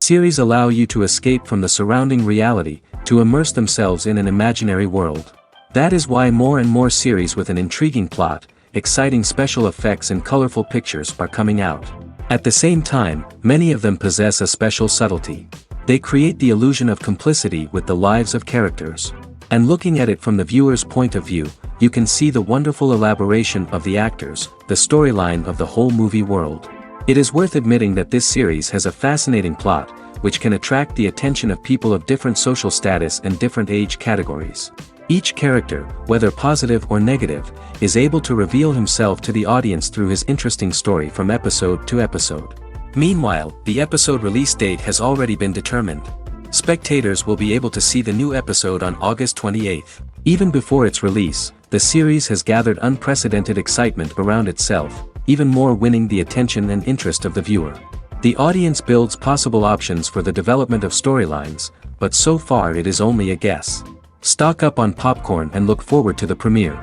Series allow you to escape from the surrounding reality, to immerse themselves in an imaginary world. That is why more and more series with an intriguing plot, exciting special effects and colorful pictures are coming out. At the same time, many of them possess a special subtlety. They create the illusion of complicity with the lives of characters. And looking at it from the viewer's point of view, you can see the wonderful elaboration of the actors, the storyline of the whole movie world. It is worth admitting that this series has a fascinating plot, which can attract the attention of people of different social status and different age categories. Each character, whether positive or negative, is able to reveal himself to the audience through his interesting story from episode to episode. Meanwhile, the episode release date has already been determined. Spectators will be able to see the new episode on August 28th. Even before its release, the series has gathered unprecedented excitement around itself, even more winning the attention and interest of the viewer. The audience builds possible options for the development of storylines, but so far it is only a guess. Stock up on popcorn and look forward to the premiere.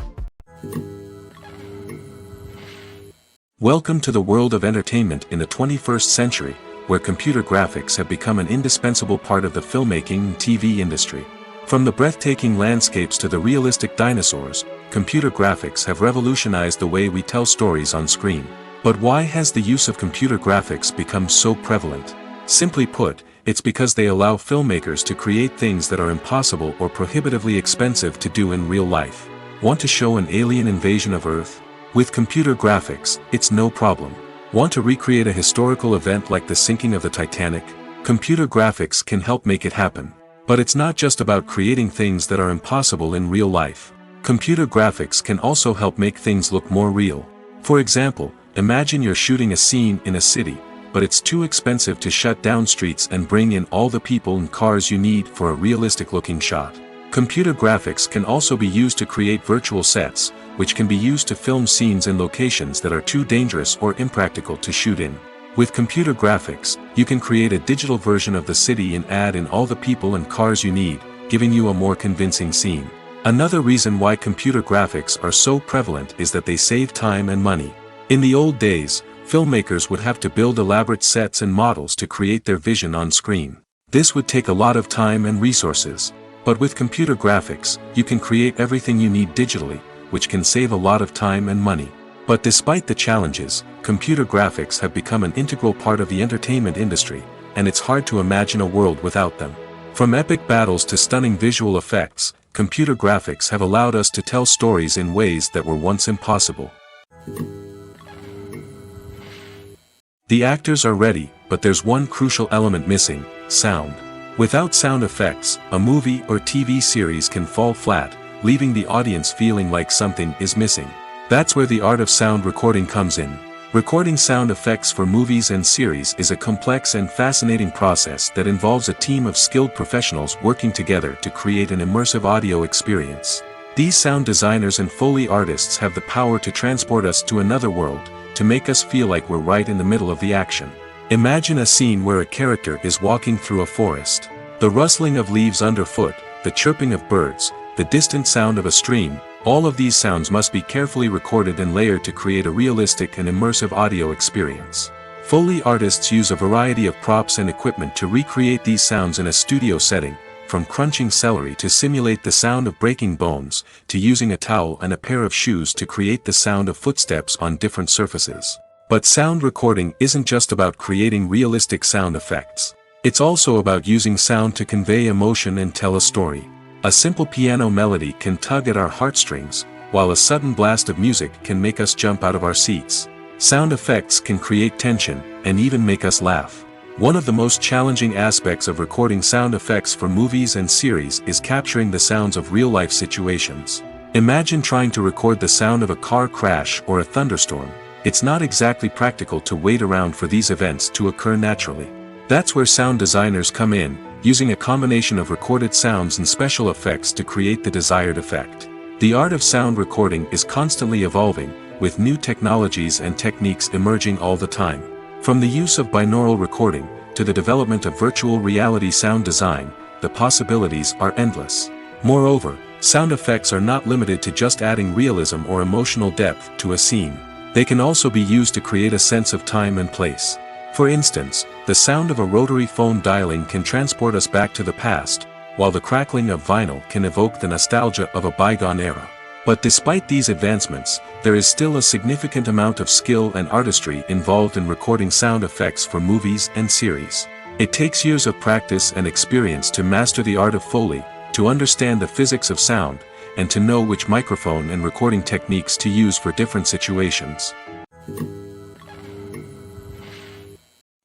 Welcome to the world of entertainment in the 21st century, where computer graphics have become an indispensable part of the filmmaking and TV industry. From the breathtaking landscapes to the realistic dinosaurs, computer graphics have revolutionized the way we tell stories on screen. But why has the use of computer graphics become so prevalent? Simply put, it's because they allow filmmakers to create things that are impossible or prohibitively expensive to do in real life. Want to show an alien invasion of Earth? With computer graphics, it's no problem. Want to recreate a historical event like the sinking of the Titanic? Computer graphics can help make it happen. But it's not just about creating things that are impossible in real life. Computer graphics can also help make things look more real. For example, imagine you're shooting a scene in a city, but it's too expensive to shut down streets and bring in all the people and cars you need for a realistic-looking shot. Computer graphics can also be used to create virtual sets, which can be used to film scenes in locations that are too dangerous or impractical to shoot in. With computer graphics, you can create a digital version of the city and add in all the people and cars you need, giving you a more convincing scene. Another reason why computer graphics are so prevalent is that they save time and money. In the old days, filmmakers would have to build elaborate sets and models to create their vision on screen. This would take a lot of time and resources. But with computer graphics, you can create everything you need digitally, which can save a lot of time and money. But despite the challenges, computer graphics have become an integral part of the entertainment industry, and it's hard to imagine a world without them. From epic battles to stunning visual effects, computer graphics have allowed us to tell stories in ways that were once impossible. The actors are ready, but there's one crucial element missing: sound. Without sound effects, a movie or TV series can fall flat, leaving the audience feeling like something is missing. That's where the art of sound recording comes in. Recording sound effects for movies and series is a complex and fascinating process that involves a team of skilled professionals working together to create an immersive audio experience. These sound designers and Foley artists have the power to transport us to another world, to make us feel like we're right in the middle of the action. Imagine a scene where a character is walking through a forest. The rustling of leaves underfoot, the chirping of birds, the distant sound of a stream, all of these sounds must be carefully recorded and layered to create a realistic and immersive audio experience. Foley artists use a variety of props and equipment to recreate these sounds in a studio setting, from crunching celery to simulate the sound of breaking bones, to using a towel and a pair of shoes to create the sound of footsteps on different surfaces. But sound recording isn't just about creating realistic sound effects. It's also about using sound to convey emotion and tell a story. A simple piano melody can tug at our heartstrings, while a sudden blast of music can make us jump out of our seats. Sound effects can create tension, and even make us laugh. One of the most challenging aspects of recording sound effects for movies and series is capturing the sounds of real-life situations. Imagine trying to record the sound of a car crash or a thunderstorm. It's not exactly practical to wait around for these events to occur naturally. That's where sound designers come in, using a combination of recorded sounds and special effects to create the desired effect. The art of sound recording is constantly evolving, with new technologies and techniques emerging all the time. From the use of binaural recording, to the development of virtual reality sound design, the possibilities are endless. Moreover, sound effects are not limited to just adding realism or emotional depth to a scene. They can also be used to create a sense of time and place. For instance, the sound of a rotary phone dialing can transport us back to the past, while the crackling of vinyl can evoke the nostalgia of a bygone era. But despite these advancements, there is still a significant amount of skill and artistry involved in recording sound effects for movies and series. It takes years of practice and experience to master the art of Foley, to understand the physics of sound, and to know which microphone and recording techniques to use for different situations.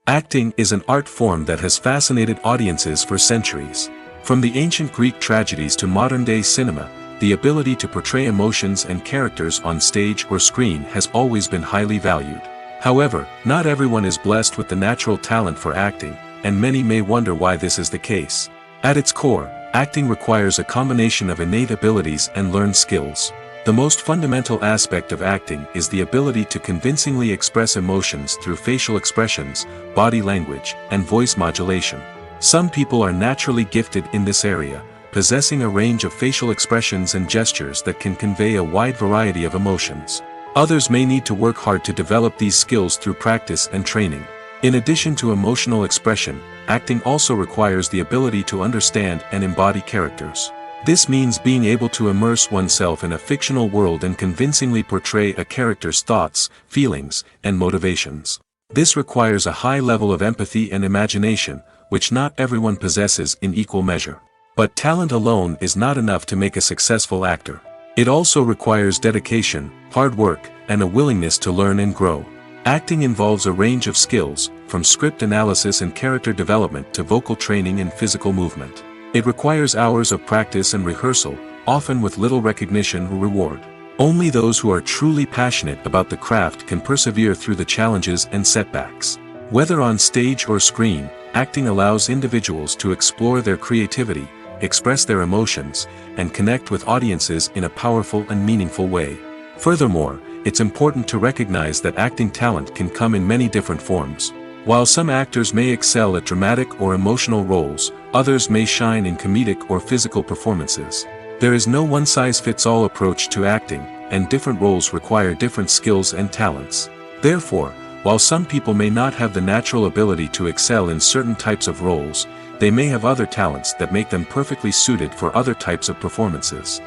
Acting is an art form that has fascinated audiences for centuries. From the ancient Greek tragedies to modern-day cinema, the ability to portray emotions and characters on stage or screen has always been highly valued. However, not everyone is blessed with the natural talent for acting, and many may wonder why this is the case. At its core, acting requires a combination of innate abilities and learned skills. The most fundamental aspect of acting is the ability to convincingly express emotions through facial expressions, body language, and voice modulation. Some people are naturally gifted in this area, possessing a range of facial expressions and gestures that can convey a wide variety of emotions. Others may need to work hard to develop these skills through practice and training. In addition to emotional expression, acting also requires the ability to understand and embody characters. This means being able to immerse oneself in a fictional world and convincingly portray a character's thoughts, feelings, and motivations. This requires a high level of empathy and imagination, which not everyone possesses in equal measure. But talent alone is not enough to make a successful actor. It also requires dedication, hard work, and a willingness to learn and grow. Acting involves a range of skills, from script analysis and character development to vocal training and physical movement. It requires hours of practice and rehearsal, often with little recognition or reward. Only those who are truly passionate about the craft can persevere through the challenges and setbacks. Whether on stage or screen, acting allows individuals to explore their creativity, express their emotions, and connect with audiences in a powerful and meaningful way. Furthermore, it's important to recognize that acting talent can come in many different forms. While some actors may excel at dramatic or emotional roles, others may shine in comedic or physical performances. There is no one-size-fits-all approach to acting, and different roles require different skills and talents. Therefore, while some people may not have the natural ability to excel in certain types of roles, they may have other talents that make them perfectly suited for other types of performances.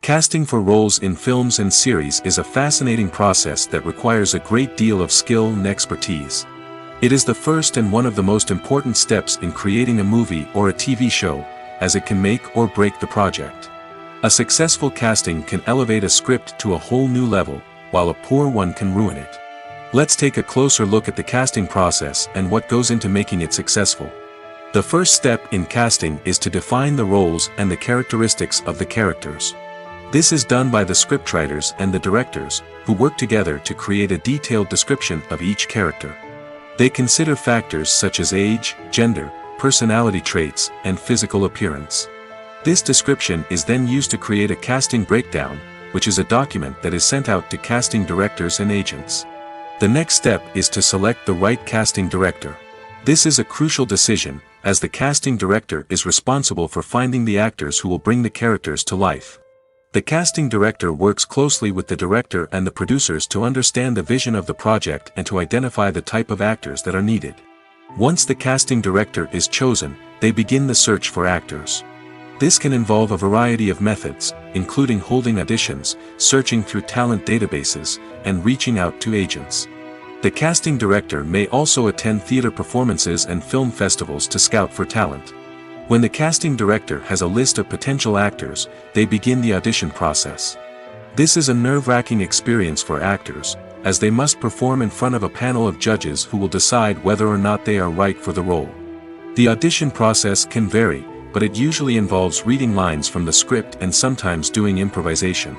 Casting for roles in films and series is a fascinating process that requires a great deal of skill and expertise. It is the first and one of the most important steps in creating a movie or a TV show, as it can make or break the project. A successful casting can elevate a script to a whole new level, while a poor one can ruin it. Let's take a closer look at the casting process and what goes into making it successful. The first step in casting is to define the roles and the characteristics of the characters. This is done by the scriptwriters and the directors, who work together to create a detailed description of each character. They consider factors such as age, gender, personality traits, and physical appearance. This description is then used to create a casting breakdown, which is a document that is sent out to casting directors and agents. The next step is to select the right casting director. This is a crucial decision, as the casting director is responsible for finding the actors who will bring the characters to life. The casting director works closely with the director and the producers to understand the vision of the project and to identify the type of actors that are needed. Once the casting director is chosen, they begin the search for actors. This can involve a variety of methods, including holding auditions, searching through talent databases, and reaching out to agents. The casting director may also attend theater performances and film festivals to scout for talent. When the casting director has a list of potential actors, they begin the audition process. This is a nerve-wracking experience for actors, as they must perform in front of a panel of judges who will decide whether or not they are right for the role. The audition process can vary, but it usually involves reading lines from the script and sometimes doing improvisation.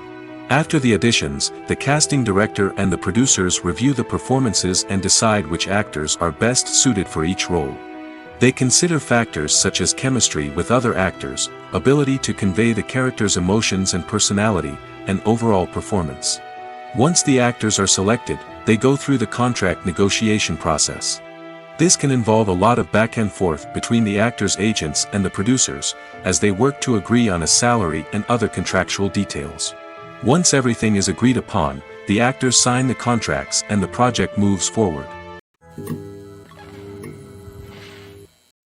After the auditions, the casting director and the producers review the performances and decide which actors are best suited for each role. They consider factors such as chemistry with other actors, ability to convey the character's emotions and personality, and overall performance. Once the actors are selected, they go through the contract negotiation process. This can involve a lot of back and forth between the actors' agents and the producers, as they work to agree on a salary and other contractual details. Once everything is agreed upon, the actors sign the contracts and the project moves forward.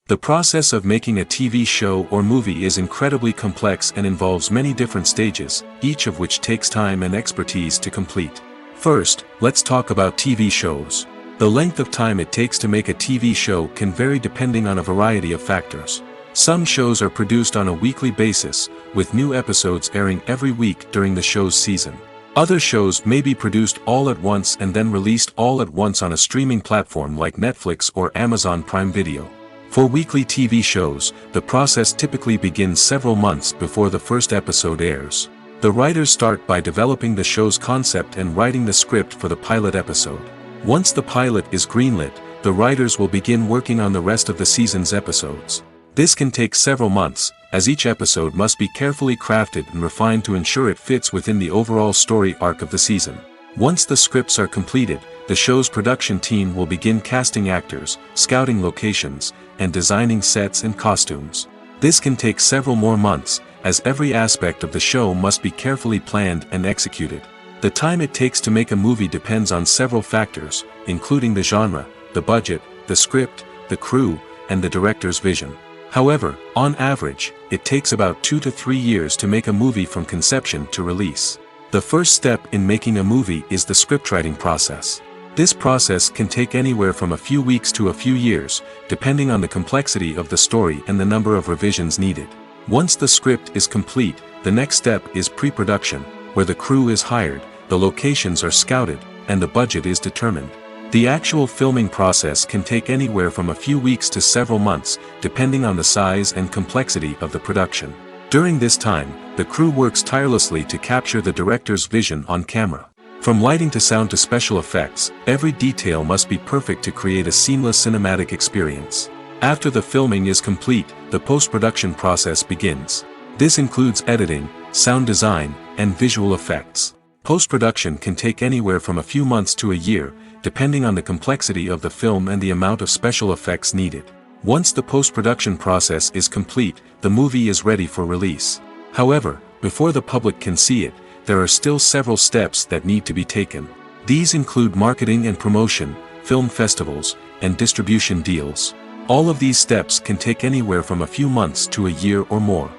The process of making a TV show or movie is incredibly complex and involves many different stages, each of which takes time and expertise to complete. First, let's talk about TV shows. The length of time it takes to make a TV show can vary depending on a variety of factors. Some shows are produced on a weekly basis, with new episodes airing every week during the show's season. Other shows may be produced all at once and then released all at once on a streaming platform like Netflix or Amazon Prime Video. For weekly TV shows, the process typically begins several months before the first episode airs. The writers start by developing the show's concept and writing the script for the pilot episode. Once the pilot is greenlit, the writers will begin working on the rest of the season's episodes. This can take several months, as each episode must be carefully crafted and refined to ensure it fits within the overall story arc of the season. Once the scripts are completed, the show's production team will begin casting actors, scouting locations, and designing sets and costumes. This can take several more months, as every aspect of the show must be carefully planned and executed. The time it takes to make a movie depends on several factors, including the genre, the budget, the script, the crew, and the director's vision. However, on average, it takes about 2 to 3 years to make a movie from conception to release. The first step in making a movie is the scriptwriting process. This process can take anywhere from a few weeks to a few years, depending on the complexity of the story and the number of revisions needed. Once the script is complete, the next step is pre-production, where the crew is hired, the locations are scouted, and the budget is determined. The actual filming process can take anywhere from a few weeks to several months, depending on the size and complexity of the production. During this time, the crew works tirelessly to capture the director's vision on camera. From lighting to sound to special effects, every detail must be perfect to create a seamless cinematic experience. After the filming is complete, the post-production process begins. This includes editing, sound design, and visual effects. Post-production can take anywhere from a few months to a year, depending on the complexity of the film and the amount of special effects needed. Once the post-production process is complete, the movie is ready for release. However, before the public can see it, there are still several steps that need to be taken. These include marketing and promotion, film festivals, and distribution deals. All of these steps can take anywhere from a few months to a year or more.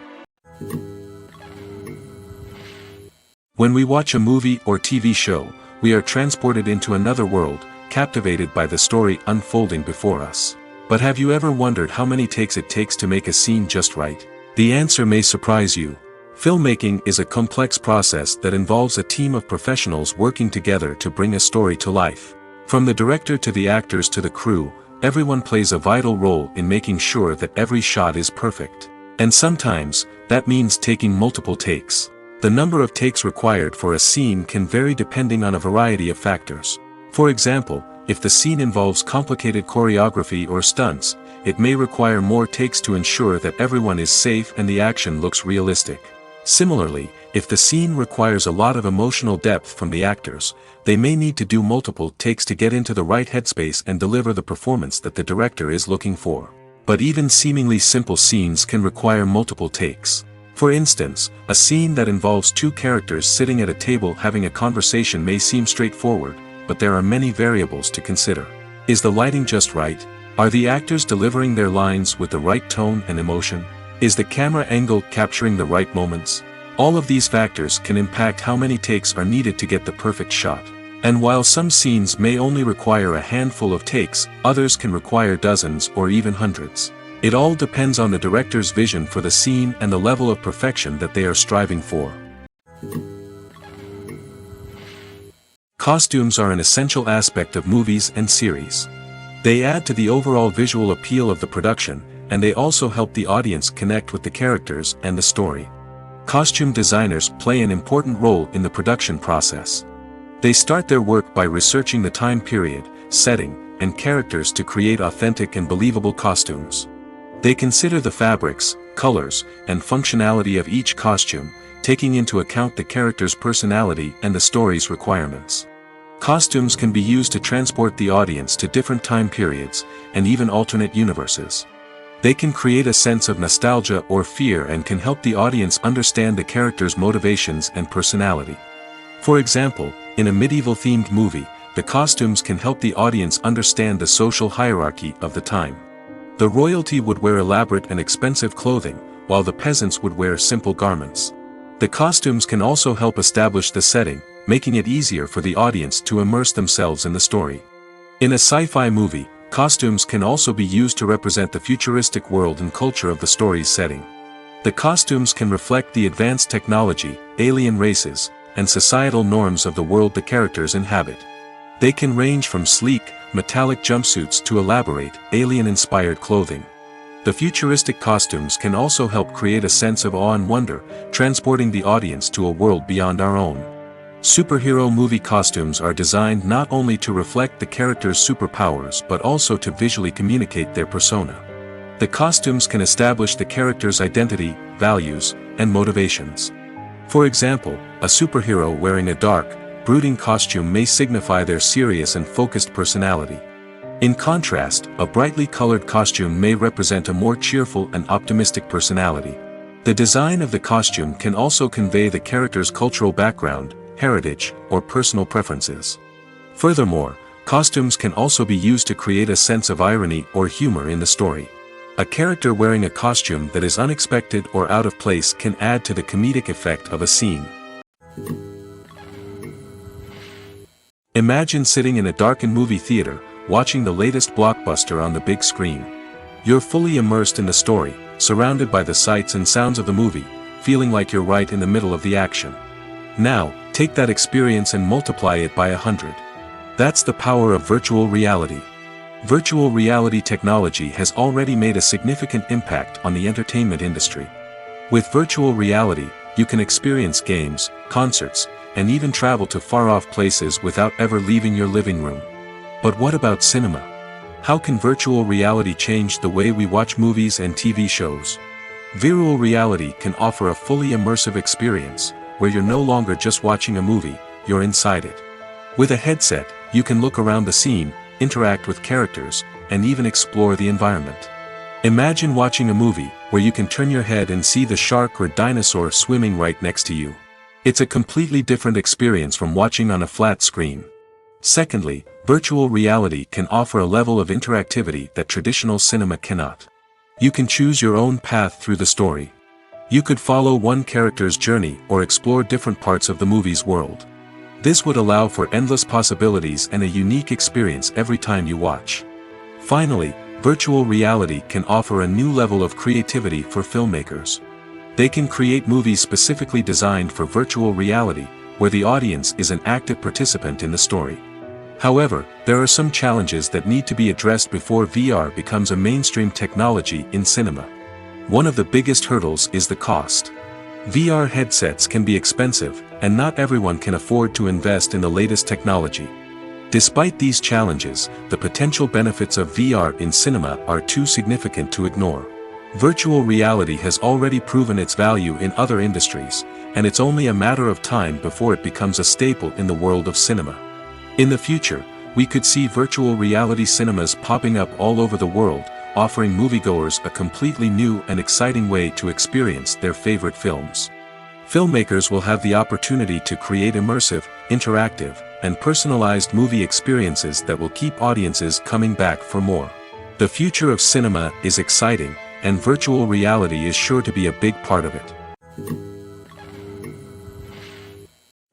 When we watch a movie or TV show, we are transported into another world, captivated by the story unfolding before us. But have you ever wondered how many takes it takes to make a scene just right? The answer may surprise you. Filmmaking is a complex process that involves a team of professionals working together to bring a story to life. From the director to the actors to the crew, everyone plays a vital role in making sure that every shot is perfect. And sometimes, that means taking multiple takes. The number of takes required for a scene can vary depending on a variety of factors. For example, if the scene involves complicated choreography or stunts, it may require more takes to ensure that everyone is safe and the action looks realistic. Similarly, if the scene requires a lot of emotional depth from the actors, they may need to do multiple takes to get into the right headspace and deliver the performance that the director is looking for. But even seemingly simple scenes can require multiple takes. For instance, a scene that involves two characters sitting at a table having a conversation may seem straightforward, but there are many variables to consider. Is the lighting just right? Are the actors delivering their lines with the right tone and emotion? Is the camera angle capturing the right moments? All of these factors can impact how many takes are needed to get the perfect shot. And while some scenes may only require a handful of takes, others can require dozens or even hundreds. It all depends on the director's vision for the scene and the level of perfection that they are striving for. Costumes are an essential aspect of movies and series. They add to the overall visual appeal of the production, and they also help the audience connect with the characters and the story. Costume designers play an important role in the production process. They start their work by researching the time period, setting, and characters to create authentic and believable costumes. They consider the fabrics, colors, and functionality of each costume, taking into account the character's personality and the story's requirements. Costumes can be used to transport the audience to different time periods, and even alternate universes. They can create a sense of nostalgia or fear and can help the audience understand the character's motivations and personality. For example, In a medieval-themed movie, the costumes can help the audience understand the social hierarchy of the time. The royalty would wear elaborate and expensive clothing, while the peasants would wear simple garments. The costumes can also help establish the setting, making it easier for the audience to immerse themselves in the story. In a sci-fi movie, costumes can also be used to represent the futuristic world and culture of the story's setting. The costumes can reflect the advanced technology, alien races, and societal norms of the world the characters inhabit. They can range from sleek, metallic jumpsuits to elaborate, alien-inspired clothing. The futuristic costumes can also help create a sense of awe and wonder, transporting the audience to a world beyond our own. Superhero movie costumes are designed not only to reflect the character's superpowers but also to visually communicate their persona. The costumes can establish the character's identity, values, and motivations. For example, a superhero wearing a dark, brooding costume may signify their serious and focused personality. In contrast, a brightly colored costume may represent a more cheerful and optimistic personality. The design of the costume can also convey the character's cultural background, heritage, or personal preferences. Furthermore, costumes can also be used to create a sense of irony or humor in the story. A character wearing a costume that is unexpected or out of place can add to the comedic effect of a scene. Imagine sitting in a darkened movie theater, watching the latest blockbuster on the big screen. You're fully immersed in the story, surrounded by the sights and sounds of the movie, feeling like you're right in the middle of the action. Now, take that experience and multiply it by 100. That's the power of virtual reality. Virtual reality technology has already made a significant impact on the entertainment industry. With virtual reality, you can experience games, concerts, and even travel to far-off places without ever leaving your living room. But what about cinema? How can virtual reality change the way we watch movies and TV shows? Virtual reality can offer a fully immersive experience, where you're no longer just watching a movie, you're inside it. With a headset, you can look around the scene, interact with characters, and even explore the environment. Imagine watching a movie where you can turn your head and see the shark or dinosaur swimming right next to you. It's a completely different experience from watching on a flat screen. Secondly, virtual reality can offer a level of interactivity that traditional cinema cannot. You can choose your own path through the story. You could follow one character's journey or explore different parts of the movie's world. This would allow for endless possibilities and a unique experience every time you watch. Finally, virtual reality can offer a new level of creativity for filmmakers. They can create movies specifically designed for virtual reality, where the audience is an active participant in the story. However, there are some challenges that need to be addressed before VR becomes a mainstream technology in cinema. One of the biggest hurdles is the cost. VR headsets can be expensive, and not everyone can afford to invest in the latest technology. Despite these challenges, the potential benefits of VR in cinema are too significant to ignore. Virtual reality has already proven its value in other industries, and it's only a matter of time before it becomes a staple in the world of cinema. In the future, we could see virtual reality cinemas popping up all over the world, offering moviegoers a completely new and exciting way to experience their favorite films. Filmmakers will have the opportunity to create immersive, interactive, and personalized movie experiences that will keep audiences coming back for more. The future of cinema is exciting, and virtual reality is sure to be a big part of it.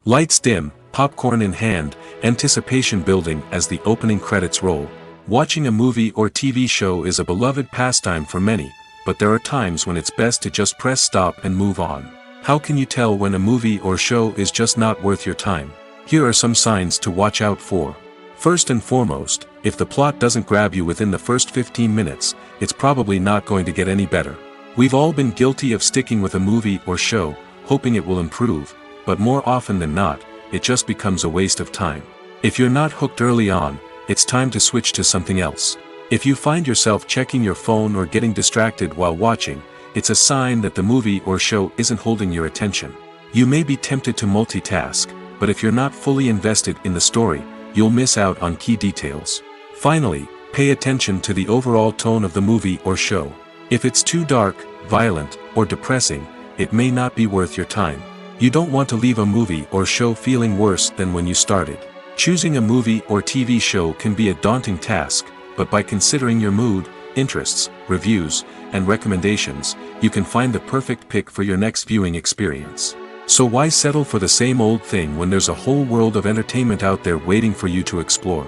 Lights dim, popcorn in hand, anticipation building as the opening credits roll. Watching a movie or TV show is a beloved pastime for many, but there are times when it's best to just press stop and move on. How can you tell when a movie or show is just not worth your time? Here are some signs to watch out for. First and foremost, if the plot doesn't grab you within the first 15 minutes, it's probably not going to get any better. We've all been guilty of sticking with a movie or show, hoping it will improve, but more often than not, it just becomes a waste of time. If you're not hooked early on, it's time to switch to something else. If you find yourself checking your phone or getting distracted while watching, it's a sign that the movie or show isn't holding your attention. You may be tempted to multitask, but if you're not fully invested in the story, you'll miss out on key details. Finally, pay attention to the overall tone of the movie or show. If it's too dark, violent, or depressing, it may not be worth your time. You don't want to leave a movie or show feeling worse than when you started. Choosing a movie or TV show can be a daunting task, but by considering your mood, interests, reviews, and recommendations, you can find the perfect pick for your next viewing experience. So why settle for the same old thing when there's a whole world of entertainment out there waiting for you to explore?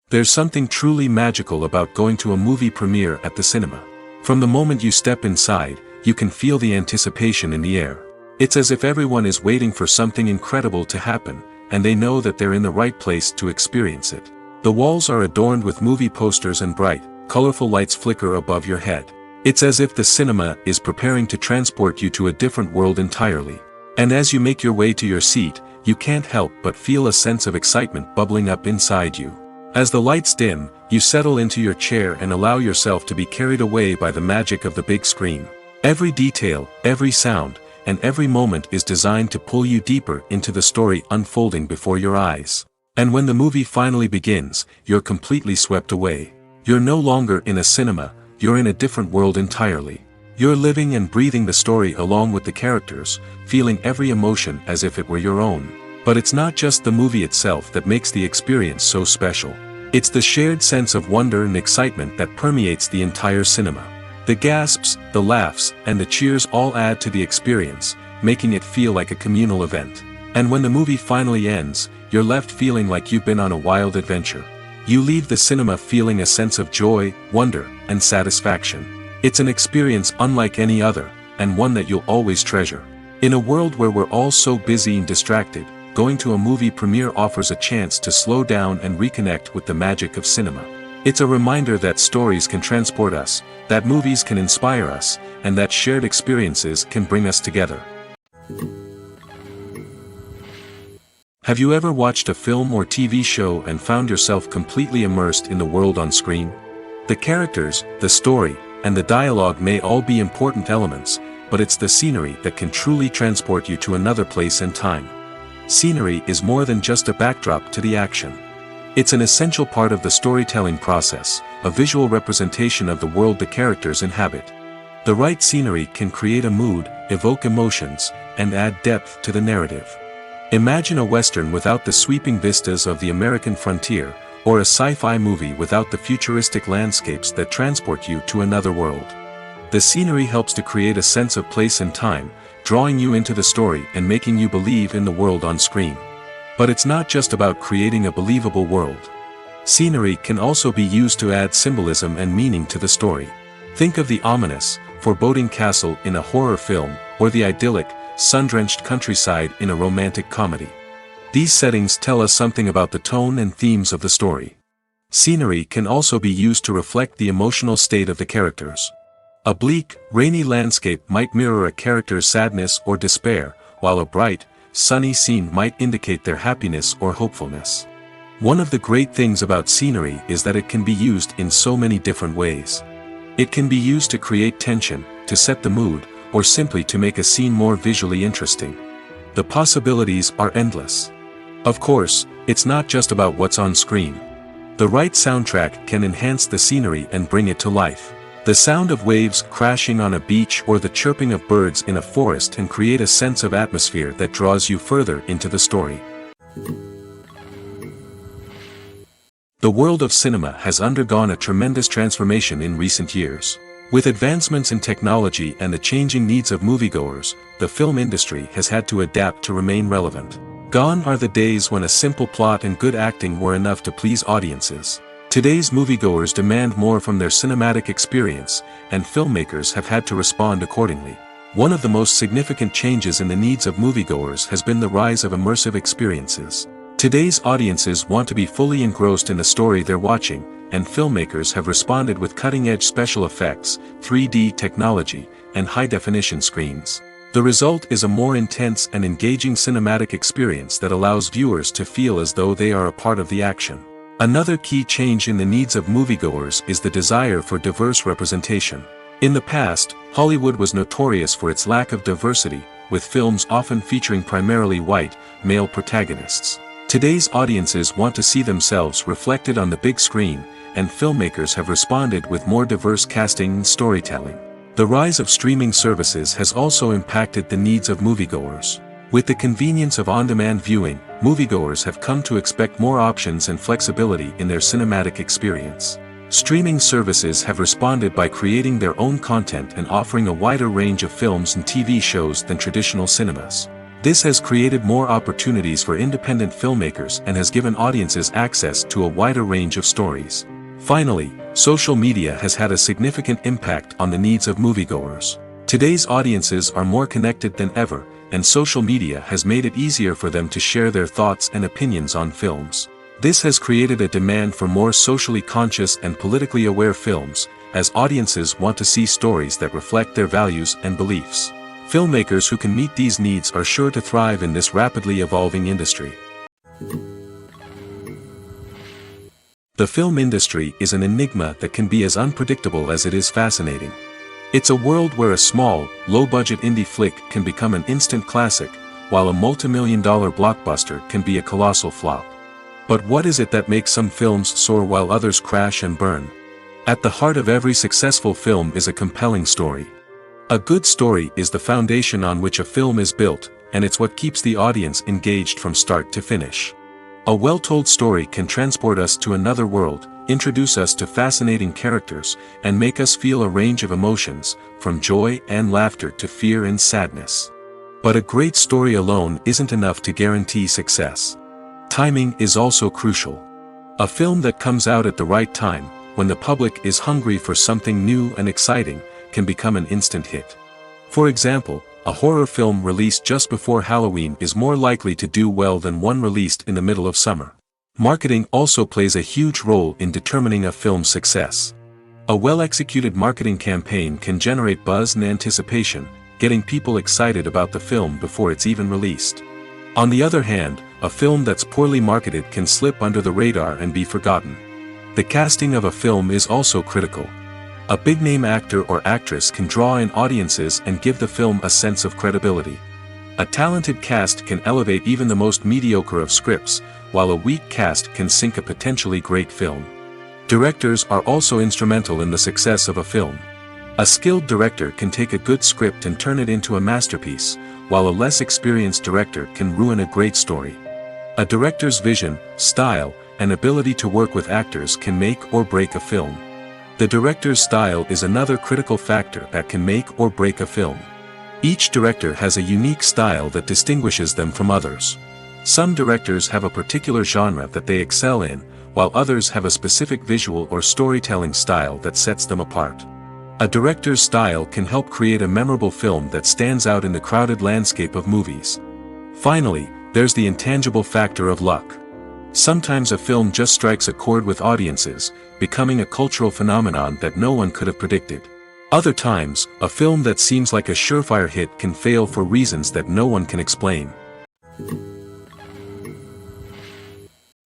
There's something truly magical about going to a movie premiere at the cinema. From the moment you step inside, you can feel the anticipation in the air. It's as if everyone is waiting for something incredible to happen, and they know that they're in the right place to experience it. The walls are adorned with movie posters and bright, colorful lights flicker above your head. It's as if the cinema is preparing to transport you to a different world entirely. And as you make your way to your seat, you can't help but feel a sense of excitement bubbling up inside you. As the lights dim, you settle into your chair and allow yourself to be carried away by the magic of the big screen. Every detail, every sound, and every moment is designed to pull you deeper into the story unfolding before your eyes. And when the movie finally begins, you're completely swept away. You're no longer in a cinema, you're in a different world entirely. You're living and breathing the story along with the characters, feeling every emotion as if it were your own. But it's not just the movie itself that makes the experience so special. It's the shared sense of wonder and excitement that permeates the entire cinema. The gasps, the laughs, and the cheers all add to the experience, making it feel like a communal event. And when the movie finally ends, you're left feeling like you've been on a wild adventure. You leave the cinema feeling a sense of joy, wonder, and satisfaction. It's an experience unlike any other, and one that you'll always treasure. In a world where we're all so busy and distracted, going to a movie premiere offers a chance to slow down and reconnect with the magic of cinema. It's a reminder that stories can transport us, that movies can inspire us, and that shared experiences can bring us together. Have you ever watched a film or TV show and found yourself completely immersed in the world on screen? The characters, the story, and the dialogue may all be important elements, but it's the scenery that can truly transport you to another place and time. Scenery is more than just a backdrop to the action. It's an essential part of the storytelling process, a visual representation of the world the characters inhabit. The right scenery can create a mood, evoke emotions, and add depth to the narrative. Imagine a Western without the sweeping vistas of the American frontier, or a sci-fi movie without the futuristic landscapes that transport you to another world. The scenery helps to create a sense of place and time, drawing you into the story and making you believe in the world on screen. But it's not just about creating a believable world. Scenery can also be used to add symbolism and meaning to the story. Think of the ominous, foreboding castle in a horror film, or the idyllic, sun-drenched countryside in a romantic comedy. These settings tell us something about the tone and themes of the story. Scenery can also be used to reflect the emotional state of the characters. A bleak, rainy landscape might mirror a character's sadness or despair, while a bright, sunny scene might indicate their happiness or hopefulness. One of the great things about scenery is that it can be used in so many different ways. It can be used to create tension, to set the mood, or simply to make a scene more visually interesting. The possibilities are endless. Of course, it's not just about what's on screen. The right soundtrack can enhance the scenery and bring it to life. The sound of waves crashing on a beach or the chirping of birds in a forest can create a sense of atmosphere that draws you further into the story. The world of cinema has undergone a tremendous transformation in recent years. With advancements in technology and the changing needs of moviegoers, the film industry has had to adapt to remain relevant. Gone are the days when a simple plot and good acting were enough to please audiences. Today's moviegoers demand more from their cinematic experience, and filmmakers have had to respond accordingly. One of the most significant changes in the needs of moviegoers has been the rise of immersive experiences. Today's audiences want to be fully engrossed in the story they're watching, and filmmakers have responded with cutting-edge special effects, 3D technology, and high-definition screens. The result is a more intense and engaging cinematic experience that allows viewers to feel as though they are a part of the action. Another key change in the needs of moviegoers is the desire for diverse representation. In the past, Hollywood was notorious for its lack of diversity, with films often featuring primarily white, male protagonists. Today's audiences want to see themselves reflected on the big screen, and filmmakers have responded with more diverse casting and storytelling. The rise of streaming services has also impacted the needs of moviegoers. With the convenience of on-demand viewing, moviegoers have come to expect more options and flexibility in their cinematic experience. Streaming services have responded by creating their own content and offering a wider range of films and TV shows than traditional cinemas. This has created more opportunities for independent filmmakers and has given audiences access to a wider range of stories. Finally, social media has had a significant impact on the needs of moviegoers. Today's audiences are more connected than ever, and social media has made it easier for them to share their thoughts and opinions on films. This has created a demand for more socially conscious and politically aware films, as audiences want to see stories that reflect their values and beliefs. Filmmakers who can meet these needs are sure to thrive in this rapidly evolving industry. The film industry is an enigma that can be as unpredictable as it is fascinating. It's a world where a small, low-budget indie flick can become an instant classic, while a multi-million-dollar blockbuster can be a colossal flop. But what is it that makes some films soar while others crash and burn? At the heart of every successful film is a compelling story. A good story is the foundation on which a film is built, and it's what keeps the audience engaged from start to finish. A well-told story can transport us to another world, introduce us to fascinating characters, and make us feel a range of emotions, from joy and laughter to fear and sadness. But a great story alone isn't enough to guarantee success. Timing is also crucial. A film that comes out at the right time, when the public is hungry for something new and exciting, can become an instant hit. For example, a horror film released just before Halloween is more likely to do well than one released in the middle of summer. Marketing also plays a huge role in determining a film's success. A well-executed marketing campaign can generate buzz and anticipation, getting people excited about the film before it's even released. On the other hand, a film that's poorly marketed can slip under the radar and be forgotten. The casting of a film is also critical. A big-name actor or actress can draw in audiences and give the film a sense of credibility. A talented cast can elevate even the most mediocre of scripts, while a weak cast can sink a potentially great film. Directors are also instrumental in the success of a film. A skilled director can take a good script and turn it into a masterpiece, while a less experienced director can ruin a great story. A director's vision, style, and ability to work with actors can make or break a film. The director's style is another critical factor that can make or break a film. Each director has a unique style that distinguishes them from others. Some directors have a particular genre that they excel in, while others have a specific visual or storytelling style that sets them apart. A director's style can help create a memorable film that stands out in the crowded landscape of movies. Finally, there's the intangible factor of luck. Sometimes a film just strikes a chord with audiences, becoming a cultural phenomenon that no one could have predicted. Other times, a film that seems like a surefire hit can fail for reasons that no one can explain.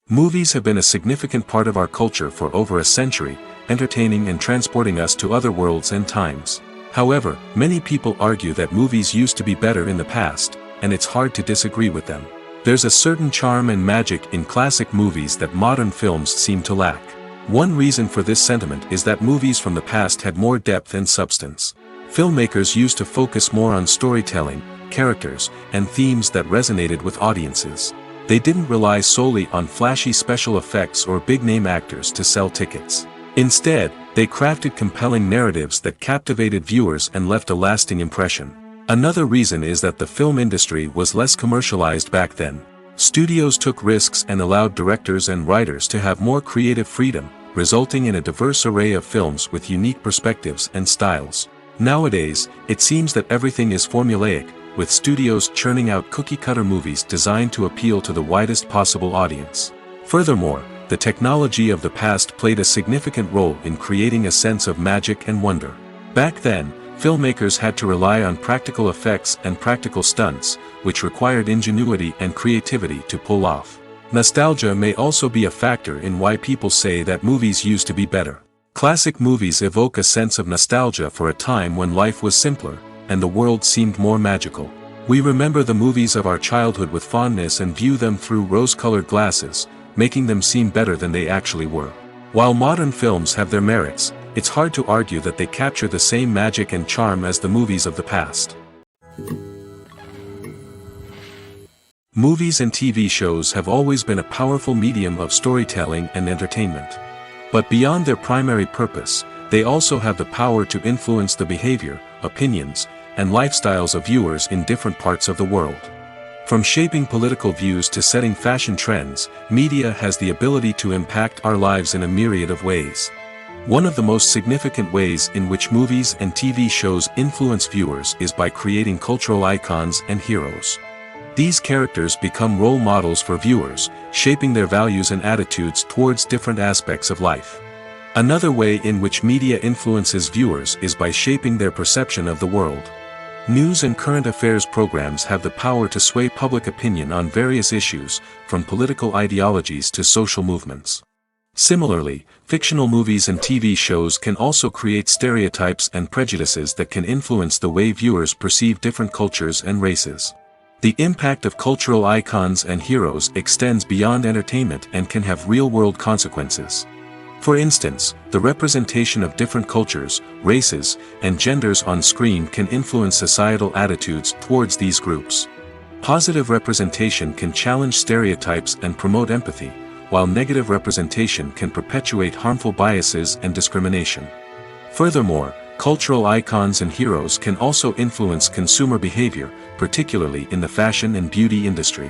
Movies have been a significant part of our culture for over a century, entertaining and transporting us to other worlds and times. However, many people argue that movies used to be better in the past, and it's hard to disagree with them. There's a certain charm and magic in classic movies that modern films seem to lack. One reason for this sentiment is that movies from the past had more depth and substance. Filmmakers used to focus more on storytelling, characters, and themes that resonated with audiences. They didn't rely solely on flashy special effects or big-name actors to sell tickets. Instead, they crafted compelling narratives that captivated viewers and left a lasting impression. Another reason is that the film industry was less commercialized back then. Studios took risks and allowed directors and writers to have more creative freedom, resulting in a diverse array of films with unique perspectives and styles. Nowadays, it seems that everything is formulaic, with studios churning out cookie-cutter movies designed to appeal to the widest possible audience. Furthermore, the technology of the past played a significant role in creating a sense of magic and wonder. Back then, filmmakers had to rely on practical effects and practical stunts, which required ingenuity and creativity to pull off. Nostalgia may also be a factor in why people say that movies used to be better. Classic movies evoke a sense of nostalgia for a time when life was simpler, and the world seemed more magical. We remember the movies of our childhood with fondness and view them through rose-colored glasses, making them seem better than they actually were. While modern films have their merits, it's hard to argue that they capture the same magic and charm as the movies of the past. Movies and TV shows have always been a powerful medium of storytelling and entertainment. But beyond their primary purpose, they also have the power to influence the behavior, opinions, and lifestyles of viewers in different parts of the world. From shaping political views to setting fashion trends, media has the ability to impact our lives in a myriad of ways. One of the most significant ways in which movies and TV shows influence viewers is by creating cultural icons and heroes. These characters become role models for viewers, shaping their values and attitudes towards different aspects of life. Another way in which media influences viewers is by shaping their perception of the world. News and current affairs programs have the power to sway public opinion on various issues, from political ideologies to social movements. Similarly, fictional movies and TV shows can also create stereotypes and prejudices that can influence the way viewers perceive different cultures and races. The impact of cultural icons and heroes extends beyond entertainment and can have real-world consequences. For instance, the representation of different cultures, races, and genders on screen can influence societal attitudes towards these groups. Positive representation can challenge stereotypes and promote empathy, while negative representation can perpetuate harmful biases and discrimination. Furthermore, cultural icons and heroes can also influence consumer behavior, particularly in the fashion and beauty industry.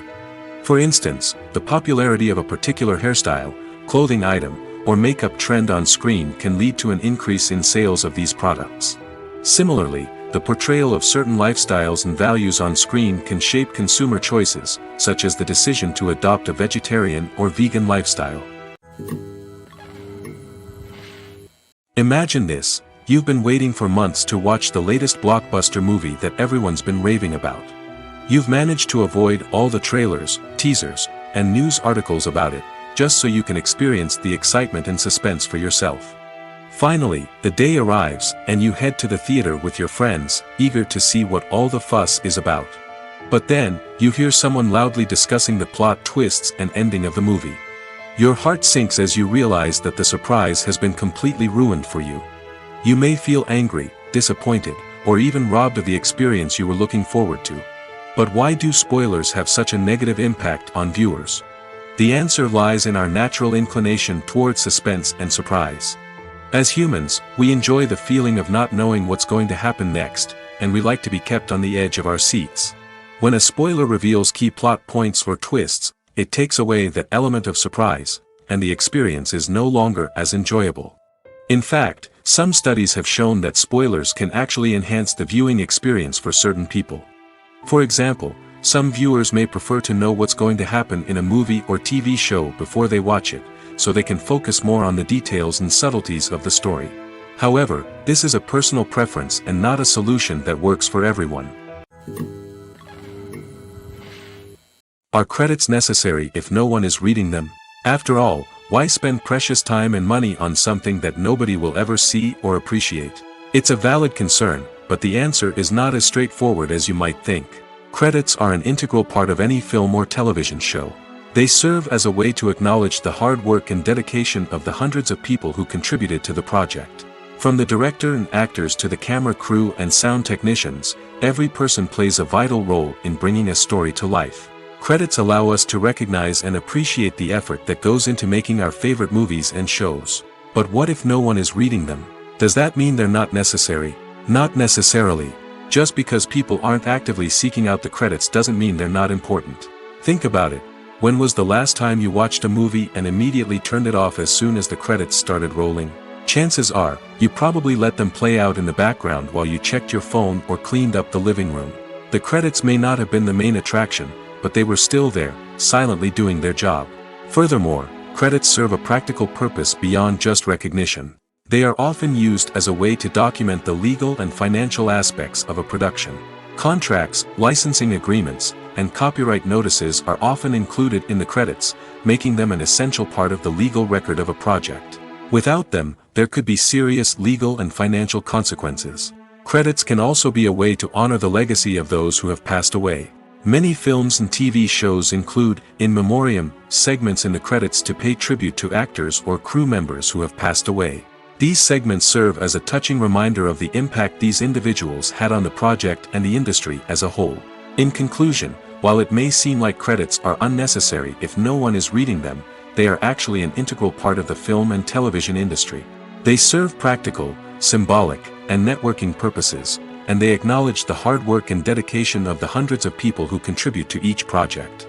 For instance, the popularity of a particular hairstyle, clothing item, or makeup trend on screen can lead to an increase in sales of these products. Similarly, the portrayal of certain lifestyles and values on screen can shape consumer choices, such as the decision to adopt a vegetarian or vegan lifestyle. Imagine this: you've been waiting for months to watch the latest blockbuster movie that everyone's been raving about. You've managed to avoid all the trailers, teasers, and news articles about it, just so you can experience the excitement and suspense for yourself. Finally, the day arrives, and you head to the theater with your friends, eager to see what all the fuss is about. But then, you hear someone loudly discussing the plot twists and ending of the movie. Your heart sinks as you realize that the surprise has been completely ruined for you. You may feel angry, disappointed, or even robbed of the experience you were looking forward to. But why do spoilers have such a negative impact on viewers? The answer lies in our natural inclination towards suspense and surprise. As humans, we enjoy the feeling of not knowing what's going to happen next, and we like to be kept on the edge of our seats. When a spoiler reveals key plot points or twists, it takes away that element of surprise, and the experience is no longer as enjoyable. In fact, some studies have shown that spoilers can actually enhance the viewing experience for certain people. For example, some viewers may prefer to know what's going to happen in a movie or TV show before they watch it, so they can focus more on the details and subtleties of the story. However, this is a personal preference and not a solution that works for everyone. Are credits necessary if no one is reading them? After all, why spend precious time and money on something that nobody will ever see or appreciate? It's a valid concern, but the answer is not as straightforward as you might think. Credits are an integral part of any film or television show. They serve as a way to acknowledge the hard work and dedication of the hundreds of people who contributed to the project. From the director and actors to the camera crew and sound technicians, every person plays a vital role in bringing a story to life. Credits allow us to recognize and appreciate the effort that goes into making our favorite movies and shows. But what if no one is reading them? Does that mean they're not necessary? Not necessarily. Just because people aren't actively seeking out the credits doesn't mean they're not important. Think about it. When was the last time you watched a movie and immediately turned it off as soon as the credits started rolling? Chances are, you probably let them play out in the background while you checked your phone or cleaned up the living room. The credits may not have been the main attraction, but they were still there, silently doing their job. Furthermore, credits serve a practical purpose beyond just recognition. They are often used as a way to document the legal and financial aspects of a production. Contracts, licensing agreements, and copyright notices are often included in the credits, making them an essential part of the legal record of a project. Without them, there could be serious legal and financial consequences. Credits can also be a way to honor the legacy of those who have passed away. Many films and TV shows include, in memoriam, segments in the credits to pay tribute to actors or crew members who have passed away. These segments serve as a touching reminder of the impact these individuals had on the project and the industry as a whole. In conclusion, while it may seem like credits are unnecessary if no one is reading them, they are actually an integral part of the film and television industry. They serve practical, symbolic, and networking purposes, and they acknowledge the hard work and dedication of the hundreds of people who contribute to each project.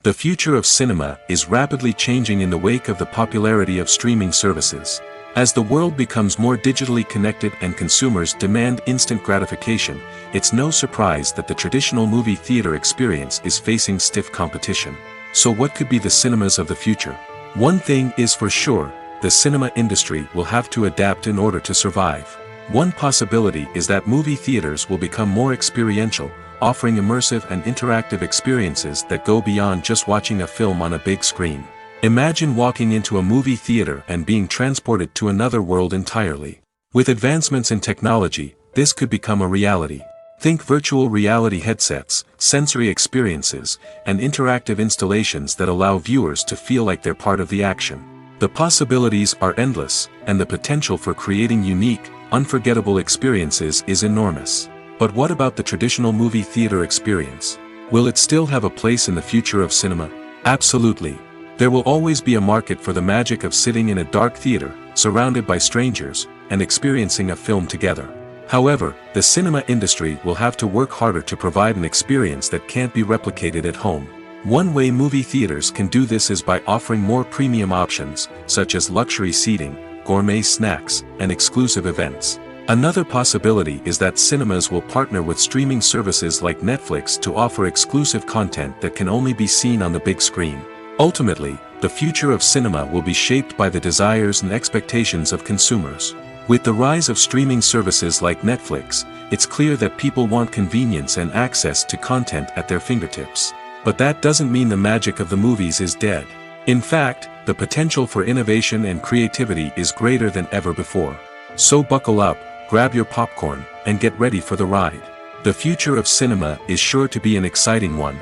The future of cinema is rapidly changing in the wake of the popularity of streaming services. As the world becomes more digitally connected and consumers demand instant gratification, it's no surprise that the traditional movie theater experience is facing stiff competition. So what could be the cinemas of the future? One thing is for sure, the cinema industry will have to adapt in order to survive. One possibility is that movie theaters will become more experiential, offering immersive and interactive experiences that go beyond just watching a film on a big screen. Imagine walking into a movie theater and being transported to another world entirely. With advancements in technology, this could become a reality. Think virtual reality headsets, sensory experiences, and interactive installations that allow viewers to feel like they're part of the action. The possibilities are endless, and the potential for creating unique, unforgettable experiences is enormous. But what about the traditional movie theater experience? Will it still have a place in the future of cinema? Absolutely. There will always be a market for the magic of sitting in a dark theater, surrounded by strangers, and experiencing a film together. However, the cinema industry will have to work harder to provide an experience that can't be replicated at home. One way movie theaters can do this is by offering more premium options, such as luxury seating, gourmet snacks, and exclusive events. Another possibility is that cinemas will partner with streaming services like Netflix to offer exclusive content that can only be seen on the big screen. Ultimately, the future of cinema will be shaped by the desires and expectations of consumers. With the rise of streaming services like Netflix, it's clear that people want convenience and access to content at their fingertips. But that doesn't mean the magic of the movies is dead. In fact, the potential for innovation and creativity is greater than ever before. So buckle up, grab your popcorn, and get ready for the ride. The future of cinema is sure to be an exciting one.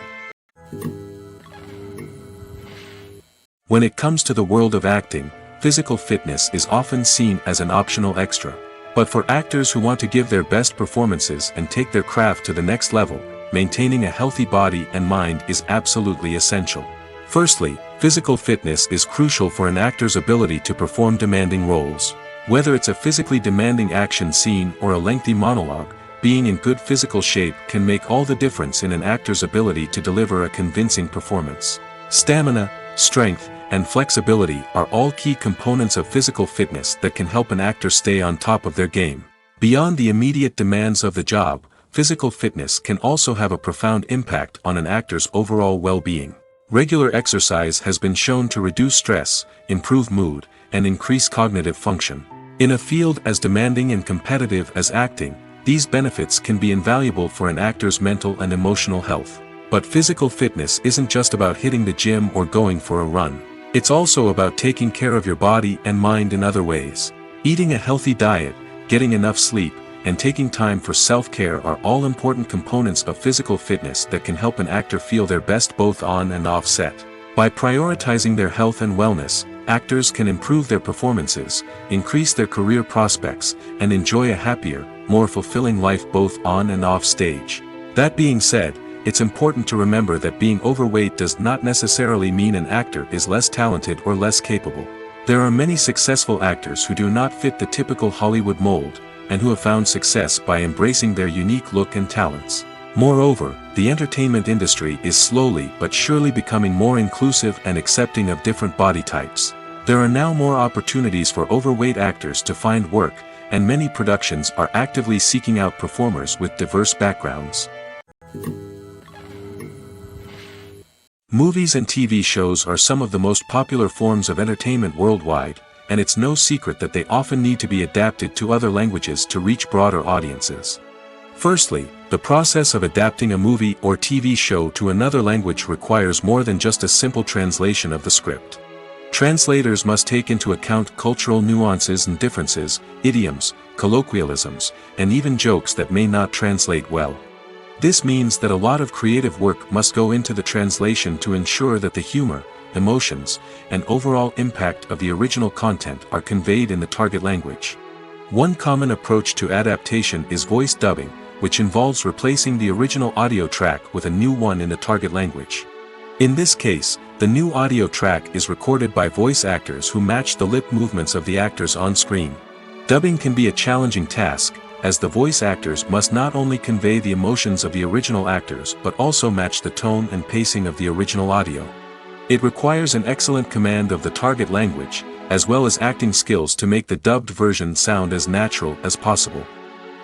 When it comes to the world of acting, physical fitness is often seen as an optional extra. But for actors who want to give their best performances and take their craft to the next level, maintaining a healthy body and mind is absolutely essential. Firstly, physical fitness is crucial for an actor's ability to perform demanding roles. Whether it's a physically demanding action scene or a lengthy monologue, being in good physical shape can make all the difference in an actor's ability to deliver a convincing performance. Stamina, strength, and flexibility are all key components of physical fitness that can help an actor stay on top of their game. Beyond the immediate demands of the job, physical fitness can also have a profound impact on an actor's overall well-being. Regular exercise has been shown to reduce stress, improve mood, and increase cognitive function. In a field as demanding and competitive as acting, these benefits can be invaluable for an actor's mental and emotional health. But physical fitness isn't just about hitting the gym or going for a run. It's also about taking care of your body and mind in other ways. Eating a healthy diet, getting enough sleep, and taking time for self-care are all important components of physical fitness that can help an actor feel their best both on and off set. By prioritizing their health and wellness, actors can improve their performances, increase their career prospects, and enjoy a happier, more fulfilling life both on and off stage. That being said, it's important to remember that being overweight does not necessarily mean an actor is less talented or less capable. There are many successful actors who do not fit the typical Hollywood mold, and who have found success by embracing their unique look and talents. Moreover, the entertainment industry is slowly but surely becoming more inclusive and accepting of different body types. There are now more opportunities for overweight actors to find work, and many productions are actively seeking out performers with diverse backgrounds. Movies and TV shows are some of the most popular forms of entertainment worldwide, and it's no secret that they often need to be adapted to other languages to reach broader audiences. Firstly, the process of adapting a movie or TV show to another language requires more than just a simple translation of the script. Translators must take into account cultural nuances and differences, idioms, colloquialisms, and even jokes that may not translate well. This means that a lot of creative work must go into the translation to ensure that the humor, emotions, and overall impact of the original content are conveyed in the target language. One common approach to adaptation is voice dubbing, which involves replacing the original audio track with a new one in the target language. In this case, the new audio track is recorded by voice actors who match the lip movements of the actors on screen. Dubbing can be a challenging task, as the voice actors must not only convey the emotions of the original actors but also match the tone and pacing of the original audio. It requires an excellent command of the target language, as well as acting skills to make the dubbed version sound as natural as possible.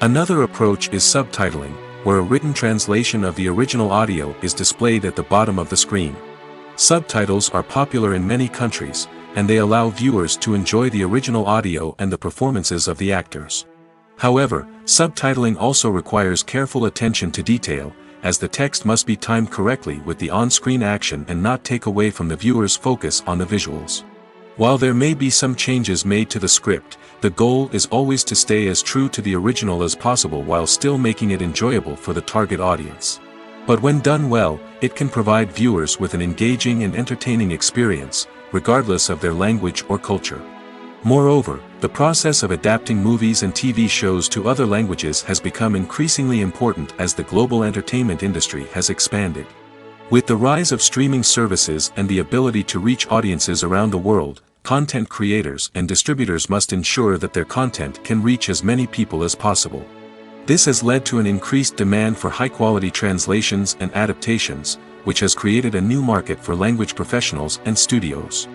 Another approach is subtitling, where a written translation of the original audio is displayed at the bottom of the screen. Subtitles are popular in many countries, and they allow viewers to enjoy the original audio and the performances of the actors. However, subtitling also requires careful attention to detail, as the text must be timed correctly with the on-screen action and not take away from the viewer's focus on the visuals. While there may be some changes made to the script, the goal is always to stay as true to the original as possible while still making it enjoyable for the target audience. But when done well, it can provide viewers with an engaging and entertaining experience, regardless of their language or culture. Moreover, the process of adapting movies and TV shows to other languages has become increasingly important as the global entertainment industry has expanded. With the rise of streaming services and the ability to reach audiences around the world, content creators and distributors must ensure that their content can reach as many people as possible. This has led to an increased demand for high-quality translations and adaptations, which has created a new market for language professionals and studios.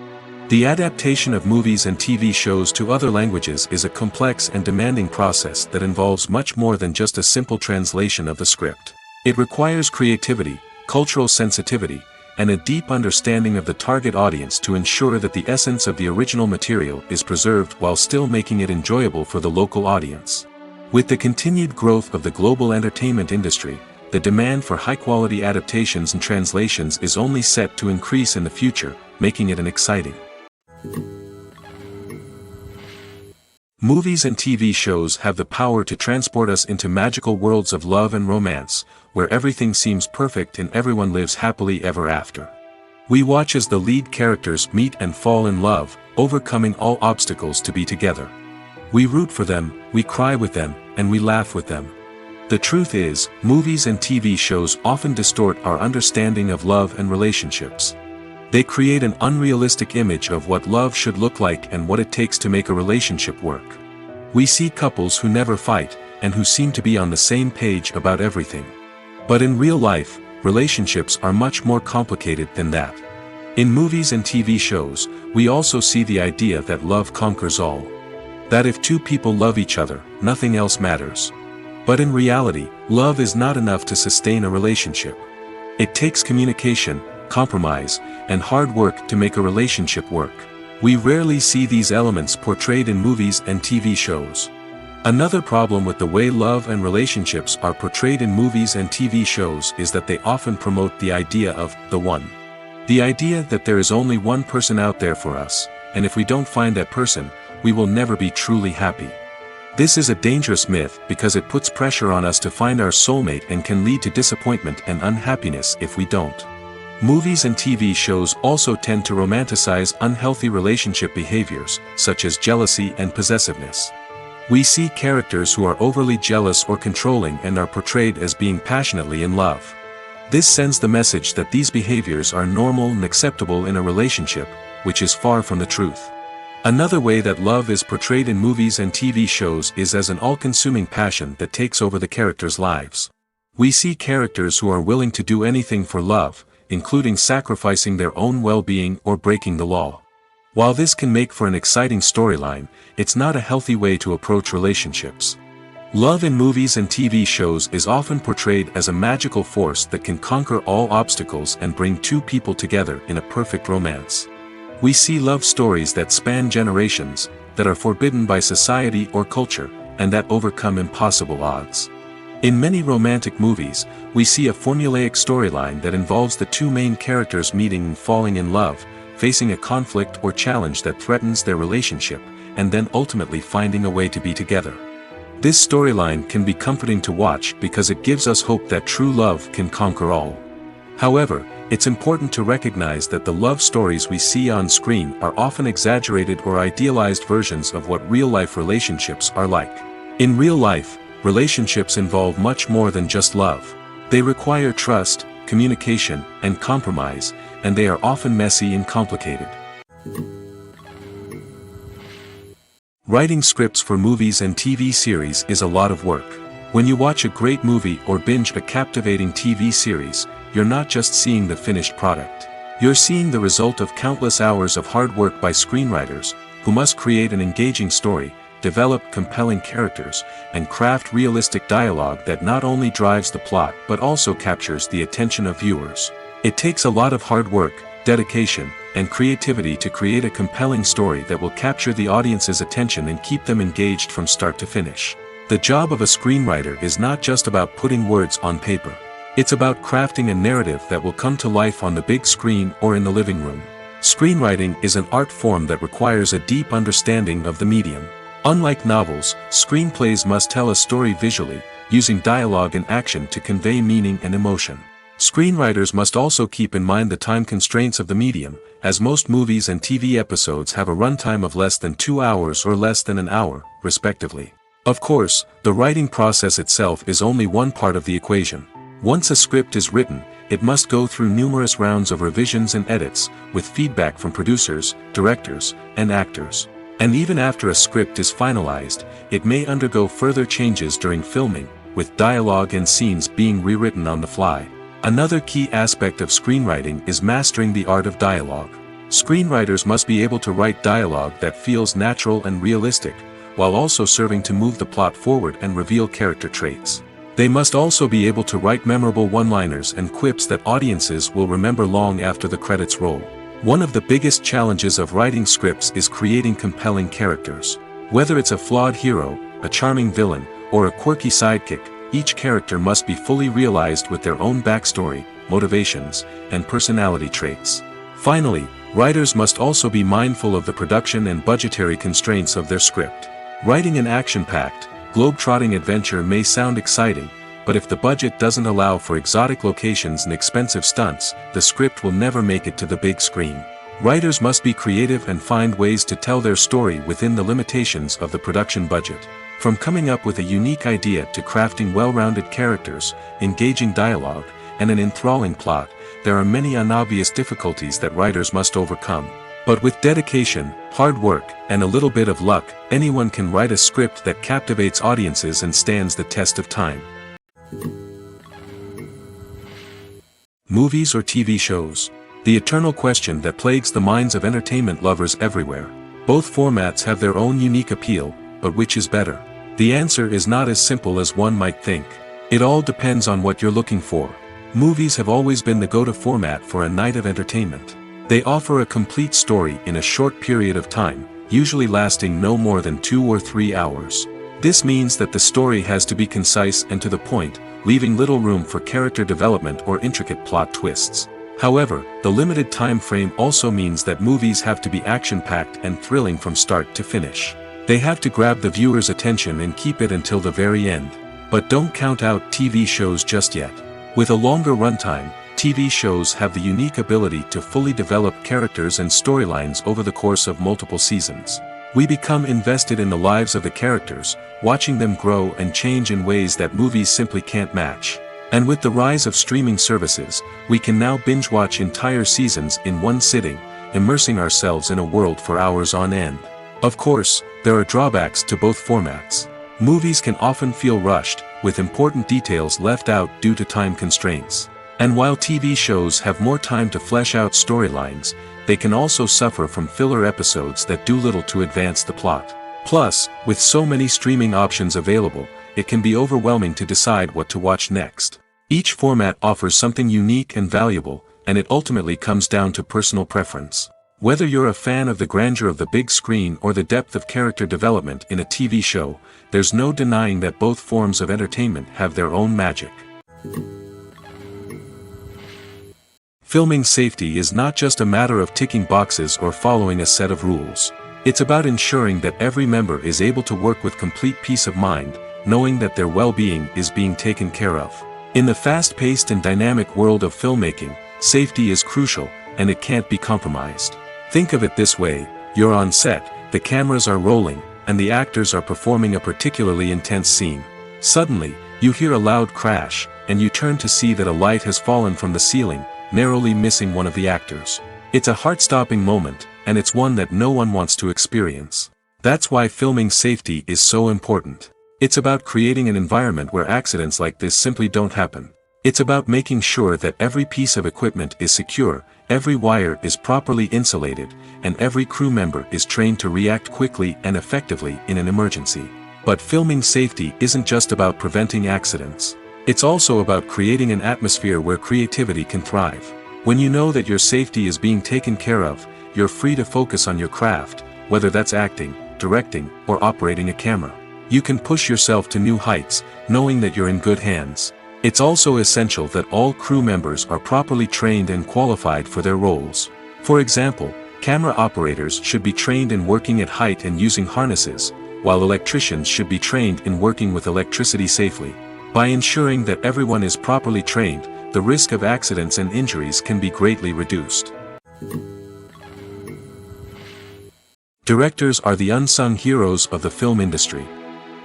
The adaptation of movies and TV shows to other languages is a complex and demanding process that involves much more than just a simple translation of the script. It requires creativity, cultural sensitivity, and a deep understanding of the target audience to ensure that the essence of the original material is preserved while still making it enjoyable for the local audience. With the continued growth of the global entertainment industry, the demand for high-quality adaptations and translations is only set to increase in the future, making it an exciting. Movies and TV shows have the power to transport us into magical worlds of love and romance, where everything seems perfect and everyone lives happily ever after. We watch as the lead characters meet and fall in love, overcoming all obstacles to be together. We root for them, we cry with them, and we laugh with them. The truth is, movies and TV shows often distort our understanding of love and relationships. They create an unrealistic image of what love should look like and what it takes to make a relationship work. We see couples who never fight, and who seem to be on the same page about everything. But in real life, relationships are much more complicated than that. In movies and TV shows, we also see the idea that love conquers all. That if two people love each other, nothing else matters. But in reality, love is not enough to sustain a relationship. It takes communication, compromise, and hard work to make a relationship work. We rarely see these elements portrayed in movies and TV shows. Another problem with the way love and relationships are portrayed in movies and TV shows is that they often promote the idea of the one. The idea that there is only one person out there for us, and if we don't find that person, we will never be truly happy. This is a dangerous myth because it puts pressure on us to find our soulmate and can lead to disappointment and unhappiness if we don't. Movies and TV shows also tend to romanticize unhealthy relationship behaviors, such as jealousy and possessiveness. We see characters who are overly jealous or controlling and are portrayed as being passionately in love. This sends the message that these behaviors are normal and acceptable in a relationship, which is far from the truth. Another way that love is portrayed in movies and TV shows is as an all-consuming passion that takes over the characters' lives. We see characters who are willing to do anything for love, including sacrificing their own well-being or breaking the law. While this can make for an exciting storyline, it's not a healthy way to approach relationships. Love in movies and TV shows is often portrayed as a magical force that can conquer all obstacles and bring two people together in a perfect romance. We see love stories that span generations, that are forbidden by society or culture, and that overcome impossible odds. In many romantic movies, we see a formulaic storyline that involves the two main characters meeting and falling in love, facing a conflict or challenge that threatens their relationship, and then ultimately finding a way to be together. This storyline can be comforting to watch because it gives us hope that true love can conquer all. However, It's important to recognize that the love stories we see on screen are often exaggerated or idealized versions of what real-life relationships are like. In real life, relationships involve much more than just love. They require trust, communication, and compromise, and they are often messy and complicated. Writing scripts for movies and TV series is a lot of work. When you watch a great movie or binge a captivating TV series, you're not just seeing the finished product. You're seeing the result of countless hours of hard work by screenwriters, who must create an engaging story, develop compelling characters, and craft realistic dialogue that not only drives the plot but also captures the attention of viewers. It takes a lot of hard work, dedication, and creativity to create a compelling story that will capture the audience's attention and keep them engaged from start to finish. The job of a screenwriter is not just about putting words on paper. It's about crafting a narrative that will come to life on the big screen or in the living room. Screenwriting is an art form that requires a deep understanding of the medium. Unlike novels, screenplays must tell a story visually, using dialogue and action to convey meaning and emotion. Screenwriters must also keep in mind the time constraints of the medium, as most movies and TV episodes have a runtime of less than 2 hours or less than an hour, respectively. Of course, the writing process itself is only one part of the equation. Once a script is written, it must go through numerous rounds of revisions and edits, with feedback from producers, directors, and actors. And even after a script is finalized, it may undergo further changes during filming, with dialogue and scenes being rewritten on the fly. Another key aspect of screenwriting is mastering the art of dialogue. Screenwriters must be able to write dialogue that feels natural and realistic, while also serving to move the plot forward and reveal character traits. They must also be able to write memorable one-liners and quips that audiences will remember long after the credits roll. One of the biggest challenges of writing scripts is creating compelling characters. Whether it's a flawed hero, a charming villain, or a quirky sidekick, each character must be fully realized with their own backstory, motivations, and personality traits. Finally, writers must also be mindful of the production and budgetary constraints of their script. Writing an action-packed, globe-trotting adventure may sound exciting, but if the budget doesn't allow for exotic locations and expensive stunts, the script will never make it to the big screen. Writers must be creative and find ways to tell their story within the limitations of the production budget. From coming up with a unique idea to crafting well-rounded characters, engaging dialogue, and an enthralling plot, there are many unobvious difficulties that writers must overcome. But with dedication, hard work, and a little bit of luck, anyone can write a script that captivates audiences and stands the test of time. Movies or TV shows? The eternal question that plagues the minds of entertainment lovers everywhere. Both formats have their own unique appeal, but which is better? The answer is not as simple as one might think. It all depends on what you're looking for. Movies have always been the go-to format for a night of entertainment. They offer a complete story in a short period of time, usually lasting no more than 2 or 3 hours. This means that the story has to be concise and to the point, leaving little room for character development or intricate plot twists. However, the limited time frame also means that movies have to be action-packed and thrilling from start to finish. They have to grab the viewer's attention and keep it until the very end. But don't count out TV shows just yet. With a longer runtime, TV shows have the unique ability to fully develop characters and storylines over the course of multiple seasons. We become invested in the lives of the characters, watching them grow and change in ways that movies simply can't match. And with the rise of streaming services, we can now binge-watch entire seasons in one sitting, immersing ourselves in a world for hours on end. Of course, there are drawbacks to both formats. Movies can often feel rushed, with important details left out due to time constraints. And while TV shows have more time to flesh out storylines, they can also suffer from filler episodes that do little to advance the plot. Plus, with so many streaming options available, it can be overwhelming to decide what to watch next. Each format offers something unique and valuable, and it ultimately comes down to personal preference. Whether you're a fan of the grandeur of the big screen or the depth of character development in a TV show, there's no denying that both forms of entertainment have their own magic. Filming safety is not just a matter of ticking boxes or following a set of rules. It's about ensuring that every member is able to work with complete peace of mind, knowing that their well-being is being taken care of. In the fast-paced and dynamic world of filmmaking, Safety is crucial, and it can't be compromised. Think of it this way: you're on set, the cameras are rolling, and the actors are performing a particularly intense scene. Suddenly, you hear a loud crash, and you turn to see that a light has fallen from the ceiling, narrowly missing one of the actors. It's a heart-stopping moment, and it's one that no one wants to experience. That's why filming safety is so important. It's about creating an environment where accidents like this simply don't happen. It's about making sure that every piece of equipment is secure, every wire is properly insulated, and every crew member is trained to react quickly and effectively in an emergency. But filming safety isn't just about preventing accidents. It's also about creating an atmosphere where creativity can thrive. When you know that your safety is being taken care of, you're free to focus on your craft, whether that's acting, directing, or operating a camera. You can push yourself to new heights, knowing that you're in good hands. It's also essential that all crew members are properly trained and qualified for their roles. For example, camera operators should be trained in working at height and using harnesses, while electricians should be trained in working with electricity safely. By ensuring that everyone is properly trained, the risk of accidents and injuries can be greatly reduced. Directors are the unsung heroes of the film industry.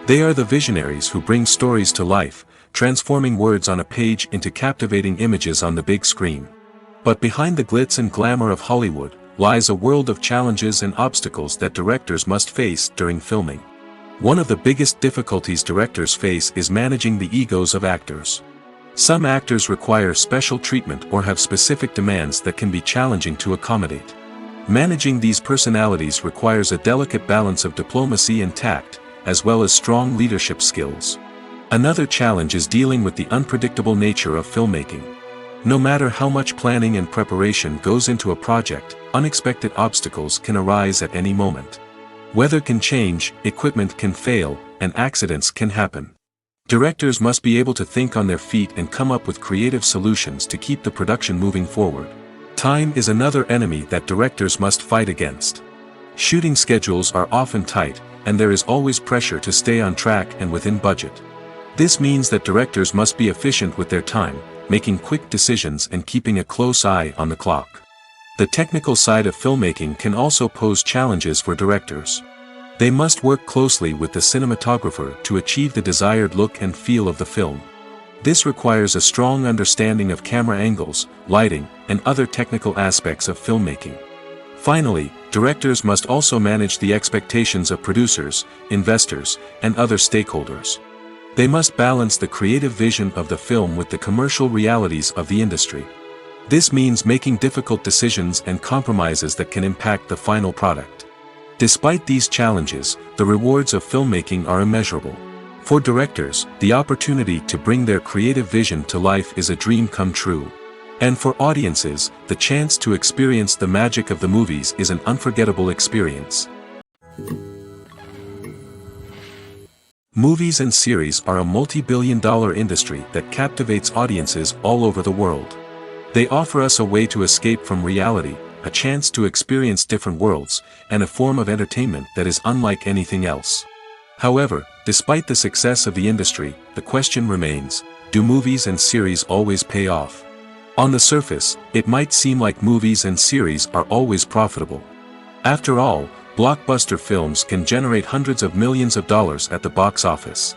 They are the visionaries who bring stories to life, transforming words on a page into captivating images on the big screen. But behind the glitz and glamour of Hollywood lies a world of challenges and obstacles that directors must face during filming. One of the biggest difficulties directors face is managing the egos of actors. Some actors require special treatment or have specific demands that can be challenging to accommodate. Managing these personalities requires a delicate balance of diplomacy and tact, as well as strong leadership skills. Another challenge is dealing with the unpredictable nature of filmmaking. No matter how much planning and preparation goes into a project, unexpected obstacles can arise at any moment. Weather can change, equipment can fail, and accidents can happen. Directors must be able to think on their feet and come up with creative solutions to keep the production moving forward. Time is another enemy that directors must fight against. Shooting schedules are often tight, and there is always pressure to stay on track and within budget. This means that directors must be efficient with their time, making quick decisions and keeping a close eye on the clock. The technical side of filmmaking can also pose challenges for directors. They must work closely with the cinematographer to achieve the desired look and feel of the film. This requires a strong understanding of camera angles, lighting, and other technical aspects of filmmaking. Finally, directors must also manage the expectations of producers, investors, and other stakeholders. They must balance the creative vision of the film with the commercial realities of the industry. This means making difficult decisions and compromises that can impact the final product. Despite these challenges, the rewards of filmmaking are immeasurable. For directors, the opportunity to bring their creative vision to life is a dream come true. And for audiences, the chance to experience the magic of the movies is an unforgettable experience. Movies and series are a multi-billion-dollar industry that captivates audiences all over the world. They offer us a way to escape from reality, a chance to experience different worlds, and a form of entertainment that is unlike anything else. However, despite the success of the industry, the question remains: do movies and series always pay off? On the surface, it might seem like movies and series are always profitable. After all, blockbuster films can generate hundreds of millions of dollars at the box office.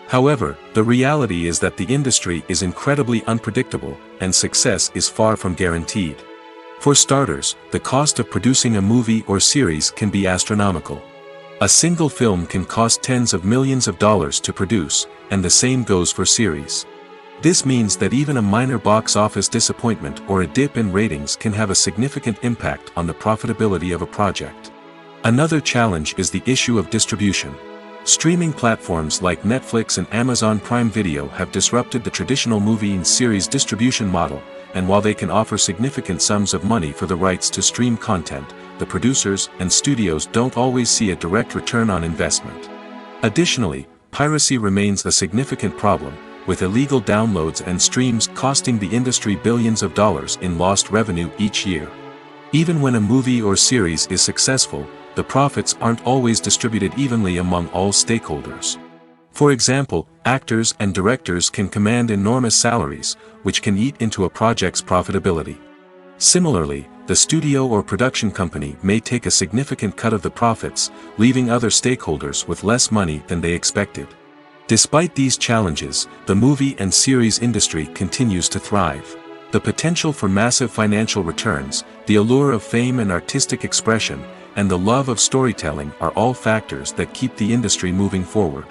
However, the reality is that the industry is incredibly unpredictable, and success is far from guaranteed. For starters, the cost of producing a movie or series can be astronomical. A single film can cost tens of millions of dollars to produce, and the same goes for series. This means that even a minor box office disappointment or a dip in ratings can have a significant impact on the profitability of a project. Another challenge is the issue of distribution. Streaming platforms like Netflix and Amazon Prime Video have disrupted the traditional movie and series distribution model, and while they can offer significant sums of money for the rights to stream content, the producers and studios don't always see a direct return on investment. Additionally, piracy remains a significant problem, with illegal downloads and streams costing the industry billions of dollars in lost revenue each year. Even when a movie or series is successful, the profits aren't always distributed evenly among all stakeholders. For example, actors and directors can command enormous salaries, which can eat into a project's profitability. Similarly, the studio or production company may take a significant cut of the profits, leaving other stakeholders with less money than they expected. Despite these challenges, the movie and series industry continues to thrive. The potential for massive financial returns, the allure of fame and artistic expression, and the love of storytelling are all factors that keep the industry moving forward.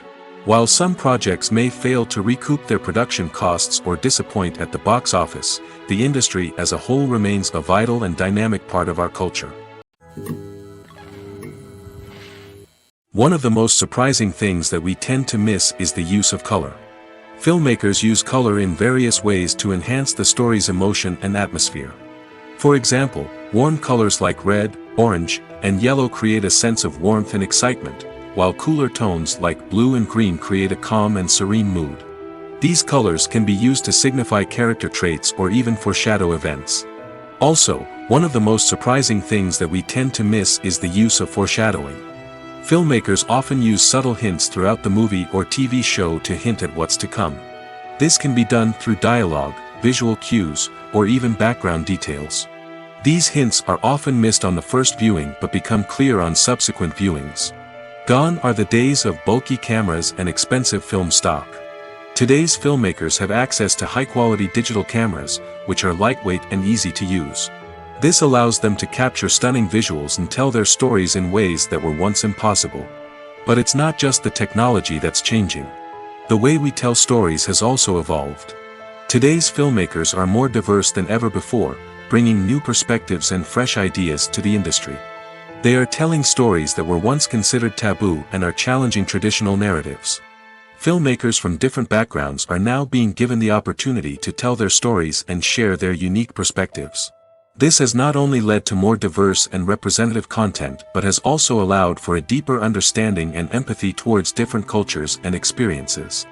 While some projects may fail to recoup their production costs or disappoint at the box office, the industry as a whole remains a vital and dynamic part of our culture. One of the most surprising things that we tend to miss is the use of color. Filmmakers use color in various ways to enhance the story's emotion and atmosphere. For example, warm colors like red, orange, and yellow create a sense of warmth and excitement, while cooler tones like blue and green create a calm and serene mood. These colors can be used to signify character traits or even foreshadow events. Also, one of the most surprising things that we tend to miss is the use of foreshadowing. Filmmakers often use subtle hints throughout the movie or TV show to hint at what's to come. This can be done through dialogue, visual cues, or even background details. These hints are often missed on the first viewing but become clear on subsequent viewings. Gone are the days of bulky cameras and expensive film stock. Today's filmmakers have access to high-quality digital cameras, which are lightweight and easy to use. This allows them to capture stunning visuals and tell their stories in ways that were once impossible. But it's not just the technology that's changing. The way we tell stories has also evolved. Today's filmmakers are more diverse than ever before, bringing new perspectives and fresh ideas to the industry. They are telling stories that were once considered taboo and are challenging traditional narratives. Filmmakers from different backgrounds are now being given the opportunity to tell their stories and share their unique perspectives. This has not only led to more diverse and representative content but has also allowed for a deeper understanding and empathy towards different cultures and experiences.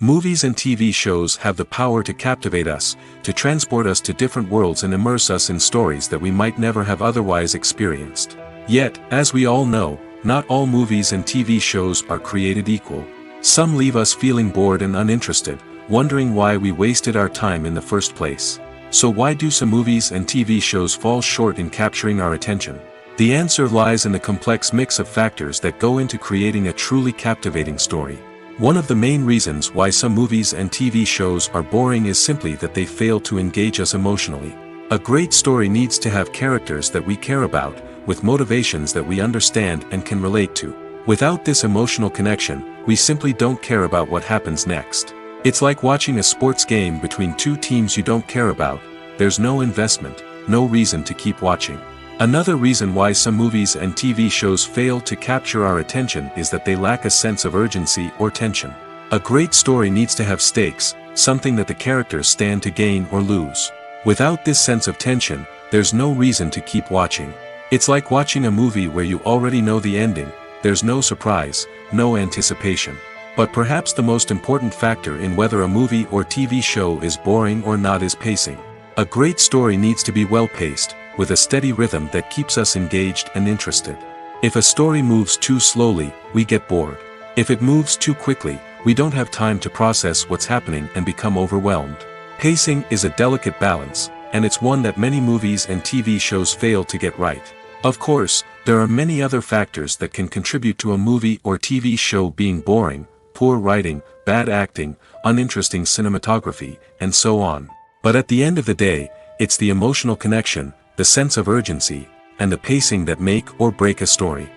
Movies and TV shows have the power to captivate us, to transport us to different worlds and immerse us in stories that we might never have otherwise experienced. Yet, as we all know, not all movies and TV shows are created equal. Some leave us feeling bored and uninterested, wondering why we wasted our time in the first place. So why do some movies and TV shows fall short in capturing our attention? The answer lies in the complex mix of factors that go into creating a truly captivating story. One of the main reasons why some movies and TV shows are boring is simply that they fail to engage us emotionally. A great story needs to have characters that we care about, with motivations that we understand and can relate to. Without this emotional connection, we simply don't care about what happens next. It's like watching a sports game between two teams you don't care about. There's no investment, no reason to keep watching. Another reason why some movies and TV shows fail to capture our attention is that they lack a sense of urgency or tension. A great story needs to have stakes, something that the characters stand to gain or lose. Without this sense of tension, there's no reason to keep watching. It's like watching a movie where you already know the ending. There's no surprise, no anticipation. But perhaps the most important factor in whether a movie or TV show is boring or not is pacing. A great story needs to be well-paced, with a steady rhythm that keeps us engaged and interested. If a story moves too slowly, we get bored. If it moves too quickly, we don't have time to process what's happening and become overwhelmed. Pacing is a delicate balance, and it's one that many movies and TV shows fail to get right. Of course, there are many other factors that can contribute to a movie or TV show being boring: poor writing, bad acting, uninteresting cinematography, and so on. But at the end of the day, it's the emotional connection, the sense of urgency, and the pacing that make or break a story.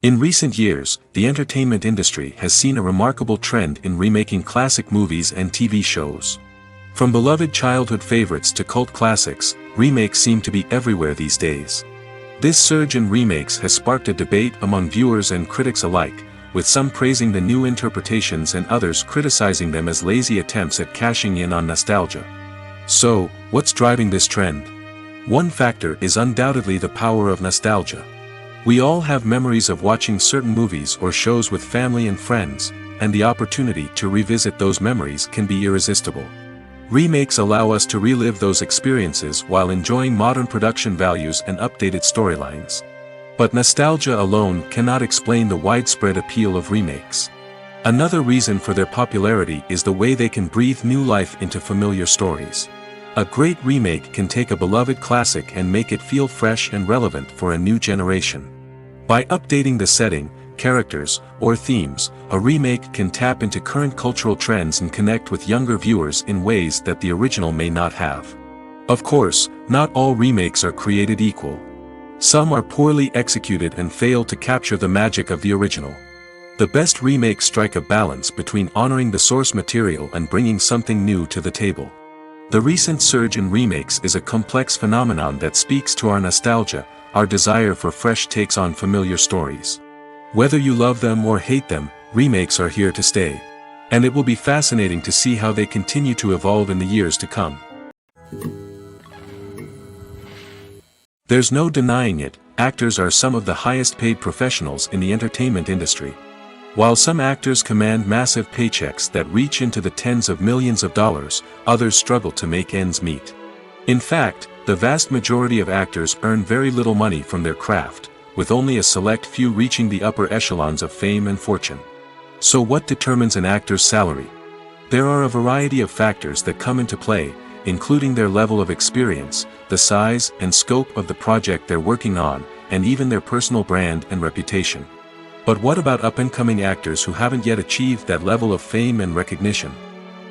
In recent years, the entertainment industry has seen a remarkable trend in remaking classic movies and TV shows. From beloved childhood favorites to cult classics, remakes seem to be everywhere these days. This surge in remakes has sparked a debate among viewers and critics alike, with some praising the new interpretations and others criticizing them as lazy attempts at cashing in on nostalgia. So, what's driving this trend? One factor is undoubtedly the power of nostalgia. We all have memories of watching certain movies or shows with family and friends, and the opportunity to revisit those memories can be irresistible. Remakes allow us to relive those experiences while enjoying modern production values and updated storylines. But nostalgia alone cannot explain the widespread appeal of remakes. Another reason for their popularity is the way they can breathe new life into familiar stories. A great remake can take a beloved classic and make it feel fresh and relevant for a new generation. By updating the setting, characters, or themes, a remake can tap into current cultural trends and connect with younger viewers in ways that the original may not have. Of course, not all remakes are created equal. Some are poorly executed and fail to capture the magic of the original. The best remakes strike a balance between honoring the source material and bringing something new to the table. The recent surge in remakes is a complex phenomenon that speaks to our nostalgia, our desire for fresh takes on familiar stories. Whether you love them or hate them, remakes are here to stay. And it will be fascinating to see how they continue to evolve in the years to come. There's no denying it, actors are some of the highest paid professionals in the entertainment industry. While some actors command massive paychecks that reach into the tens of millions of dollars, others struggle to make ends meet. In fact, the vast majority of actors earn very little money from their craft, with only a select few reaching the upper echelons of fame and fortune. So what determines an actor's salary? There are a variety of factors that come into play, including their level of experience, the size and scope of the project they're working on, and even their personal brand and reputation. But what about up-and-coming actors who haven't yet achieved that level of fame and recognition?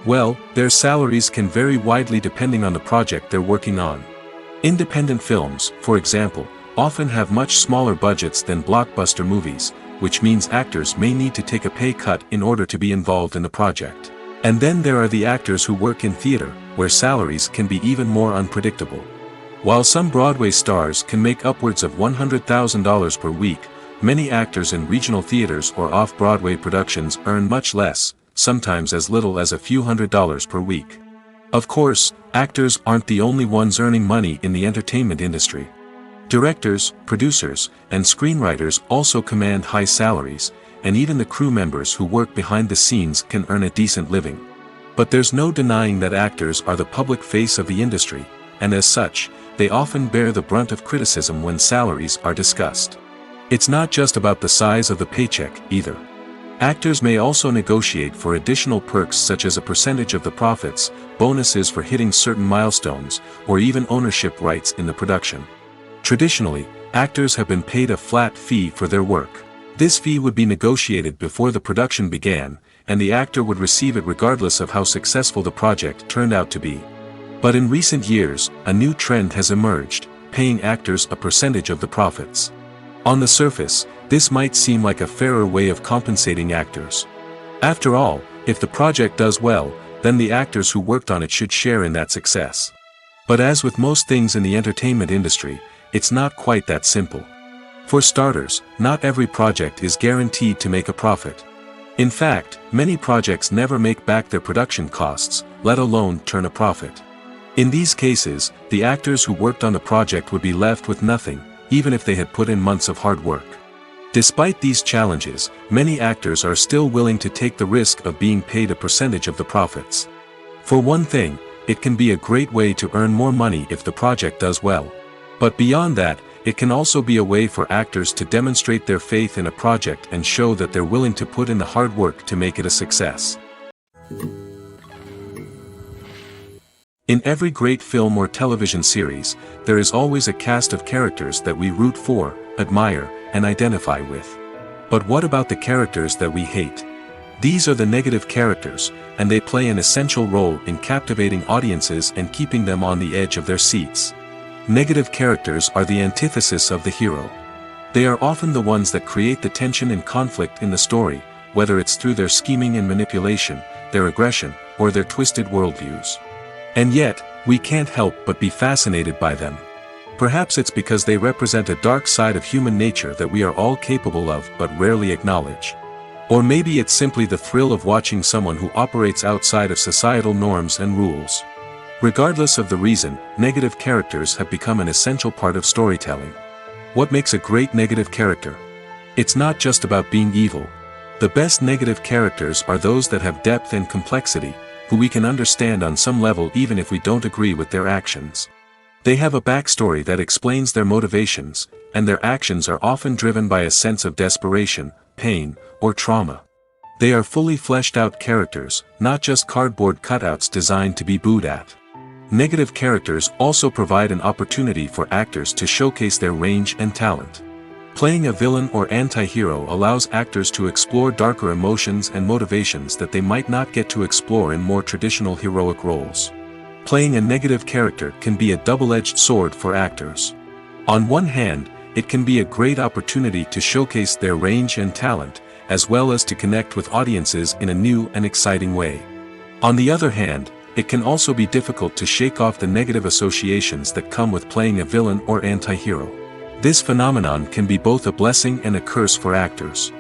Well, their salaries can vary widely depending on the project they're working on. Independent films, for example, often have much smaller budgets than blockbuster movies, which means actors may need to take a pay cut in order to be involved in the project. And then there are the actors who work in theater, where salaries can be even more unpredictable. While some Broadway stars can make upwards of $100,000 per week, many actors in regional theaters or off-Broadway productions earn much less, sometimes as little as a few $100s per week. Of course, actors aren't the only ones earning money in the entertainment industry. Directors, producers, and screenwriters also command high salaries, and even the crew members who work behind the scenes can earn a decent living. But there's no denying that actors are the public face of the industry, and as such, they often bear the brunt of criticism when salaries are discussed. It's not just about the size of the paycheck, either. Actors may also negotiate for additional perks such as a percentage of the profits, bonuses for hitting certain milestones, or even ownership rights in the production. Traditionally, actors have been paid a flat fee for their work. This fee would be negotiated before the production began, and the actor would receive it regardless of how successful the project turned out to be. But in recent years, a new trend has emerged, paying actors a percentage of the profits. On the surface, this might seem like a fairer way of compensating actors. After all, if the project does well, then the actors who worked on it should share in that success. But as with most things in the entertainment industry, it's not quite that simple. For starters, not every project is guaranteed to make a profit. In fact, many projects never make back their production costs, let alone turn a profit. In these cases, the actors who worked on the project would be left with nothing, even if they had put in months of hard work. Despite these challenges, many actors are still willing to take the risk of being paid a percentage of the profits. For one thing, it can be a great way to earn more money if the project does well. But beyond that, it can also be a way for actors to demonstrate their faith in a project and show that they're willing to put in the hard work to make it a success. In every great film or television series, there is always a cast of characters that we root for, admire, and identify with. But what about the characters that we hate? These are the negative characters, and they play an essential role in captivating audiences and keeping them on the edge of their seats. Negative characters are the antithesis of the hero. They are often the ones that create the tension and conflict in the story, whether it's through their scheming and manipulation, their aggression, or their twisted worldviews. And yet, we can't help but be fascinated by them. Perhaps it's because they represent a dark side of human nature that we are all capable of but rarely acknowledge. Or maybe it's simply the thrill of watching someone who operates outside of societal norms and rules. Regardless of the reason, negative characters have become an essential part of storytelling. What makes a great negative character? It's not just about being evil. The best negative characters are those that have depth and complexity, who we can understand on some level even if we don't agree with their actions. They have a backstory that explains their motivations, and their actions are often driven by a sense of desperation, pain, or trauma. They are fully fleshed out characters, not just cardboard cutouts designed to be booed at. Negative characters also provide an opportunity for actors to showcase their range and talent. Playing a villain or anti-hero allows actors to explore darker emotions and motivations that they might not get to explore in more traditional heroic roles. Playing a negative character can be a double-edged sword for actors. On one hand, it can be a great opportunity to showcase their range and talent, as well as to connect with audiences in a new and exciting way. On the other hand, it can also be difficult to shake off the negative associations that come with playing a villain or anti-hero. This phenomenon can be both a blessing and a curse for actors.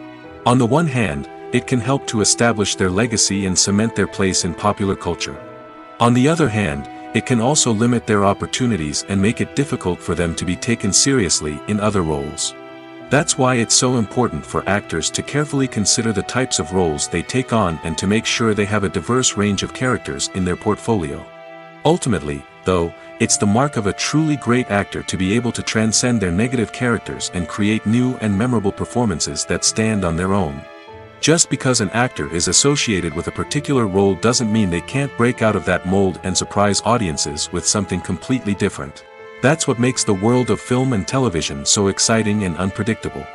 On the one hand, it can help to establish their legacy and cement their place in popular culture. On the other hand, it can also limit their opportunities and make it difficult for them to be taken seriously in other roles. That's why it's so important for actors to carefully consider the types of roles they take on and to make sure they have a diverse range of characters in their portfolio. Ultimately, though, it's the mark of a truly great actor to be able to transcend their negative characters and create new and memorable performances that stand on their own. Just because an actor is associated with a particular role doesn't mean they can't break out of that mold and surprise audiences with something completely different. That's what makes the world of film and television so exciting and unpredictable.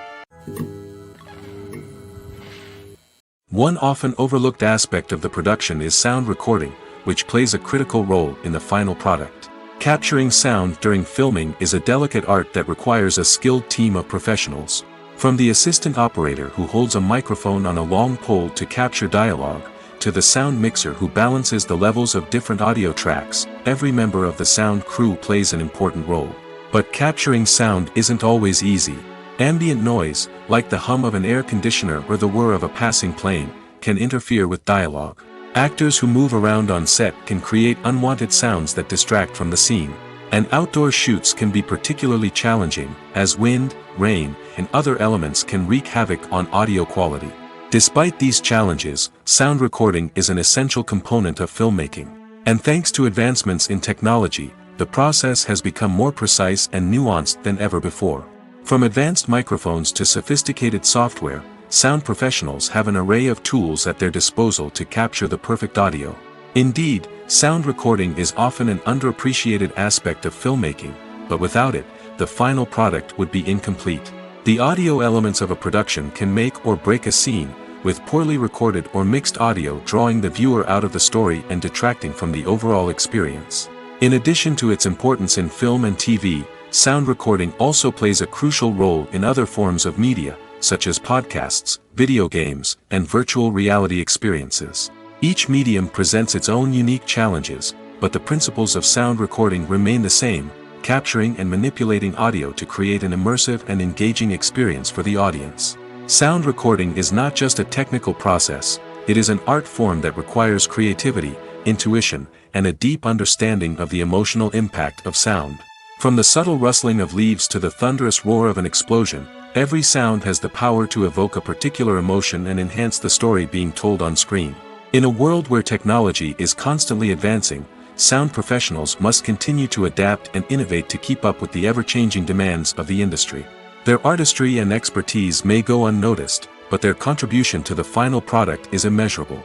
One often overlooked aspect of the production is sound recording, which plays a critical role in the final product. Capturing sound during filming is a delicate art that requires a skilled team of professionals. From the assistant operator who holds a microphone on a long pole to capture dialogue, to the sound mixer who balances the levels of different audio tracks, every member of the sound crew plays an important role. But capturing sound isn't always easy. Ambient noise, like the hum of an air conditioner or the whir of a passing plane, can interfere with dialogue. Actors who move around on set can create unwanted sounds that distract from the scene. And outdoor shoots can be particularly challenging, as wind, rain, and other elements can wreak havoc on audio quality. Despite these challenges, sound recording is an essential component of filmmaking. And thanks to advancements in technology, the process has become more precise and nuanced than ever before. From advanced microphones to sophisticated software, sound professionals have an array of tools at their disposal to capture the perfect audio. Indeed, sound recording is often an underappreciated aspect of filmmaking, but without it, the final product would be incomplete. The audio elements of a production can make or break a scene, with poorly recorded or mixed audio drawing the viewer out of the story and detracting from the overall experience. In addition to its importance in film and TV, sound recording also plays a crucial role in other forms of media, such as podcasts, video games, and virtual reality experiences. Each medium presents its own unique challenges, but the principles of sound recording remain the same, capturing and manipulating audio to create an immersive and engaging experience for the audience. Sound recording is not just a technical process, it is an art form that requires creativity, intuition, and a deep understanding of the emotional impact of sound. From the subtle rustling of leaves to the thunderous roar of an explosion, every sound has the power to evoke a particular emotion and enhance the story being told on screen. In a world where technology is constantly advancing, sound professionals must continue to adapt and innovate to keep up with the ever-changing demands of the industry. Their artistry and expertise may go unnoticed, but their contribution to the final product is immeasurable.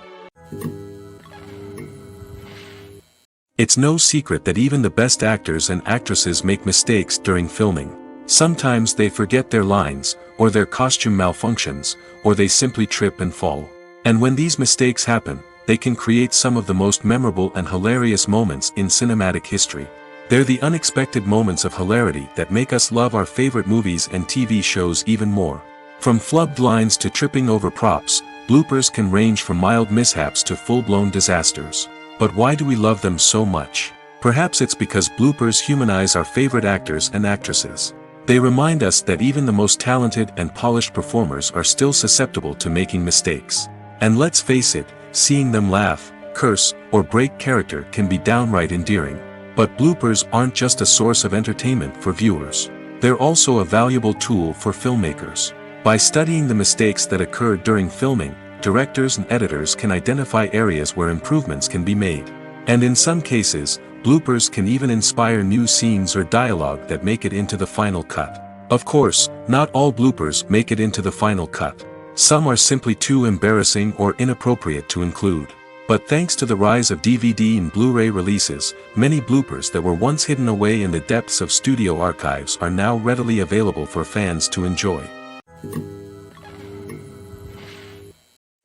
It's no secret that even the best actors and actresses make mistakes during filming. Sometimes they forget their lines, or their costume malfunctions, or they simply trip and fall. And when these mistakes happen, they can create some of the most memorable and hilarious moments in cinematic history. They're the unexpected moments of hilarity that make us love our favorite movies and TV shows even more. From flubbed lines to tripping over props, bloopers can range from mild mishaps to full-blown disasters. But why do we love them so much? Perhaps it's because bloopers humanize our favorite actors and actresses. They remind us that even the most talented and polished performers are still susceptible to making mistakes. And let's face it, seeing them laugh, curse, or break character can be downright endearing. But bloopers aren't just a source of entertainment for viewers. They're also a valuable tool for filmmakers. By studying the mistakes that occurred during filming, directors and editors can identify areas where improvements can be made. And in some cases, bloopers can even inspire new scenes or dialogue that make it into the final cut. Of course, not all bloopers make it into the final cut. Some are simply too embarrassing or inappropriate to include. But thanks to the rise of DVD and Blu-ray releases, many bloopers that were once hidden away in the depths of studio archives are now readily available for fans to enjoy.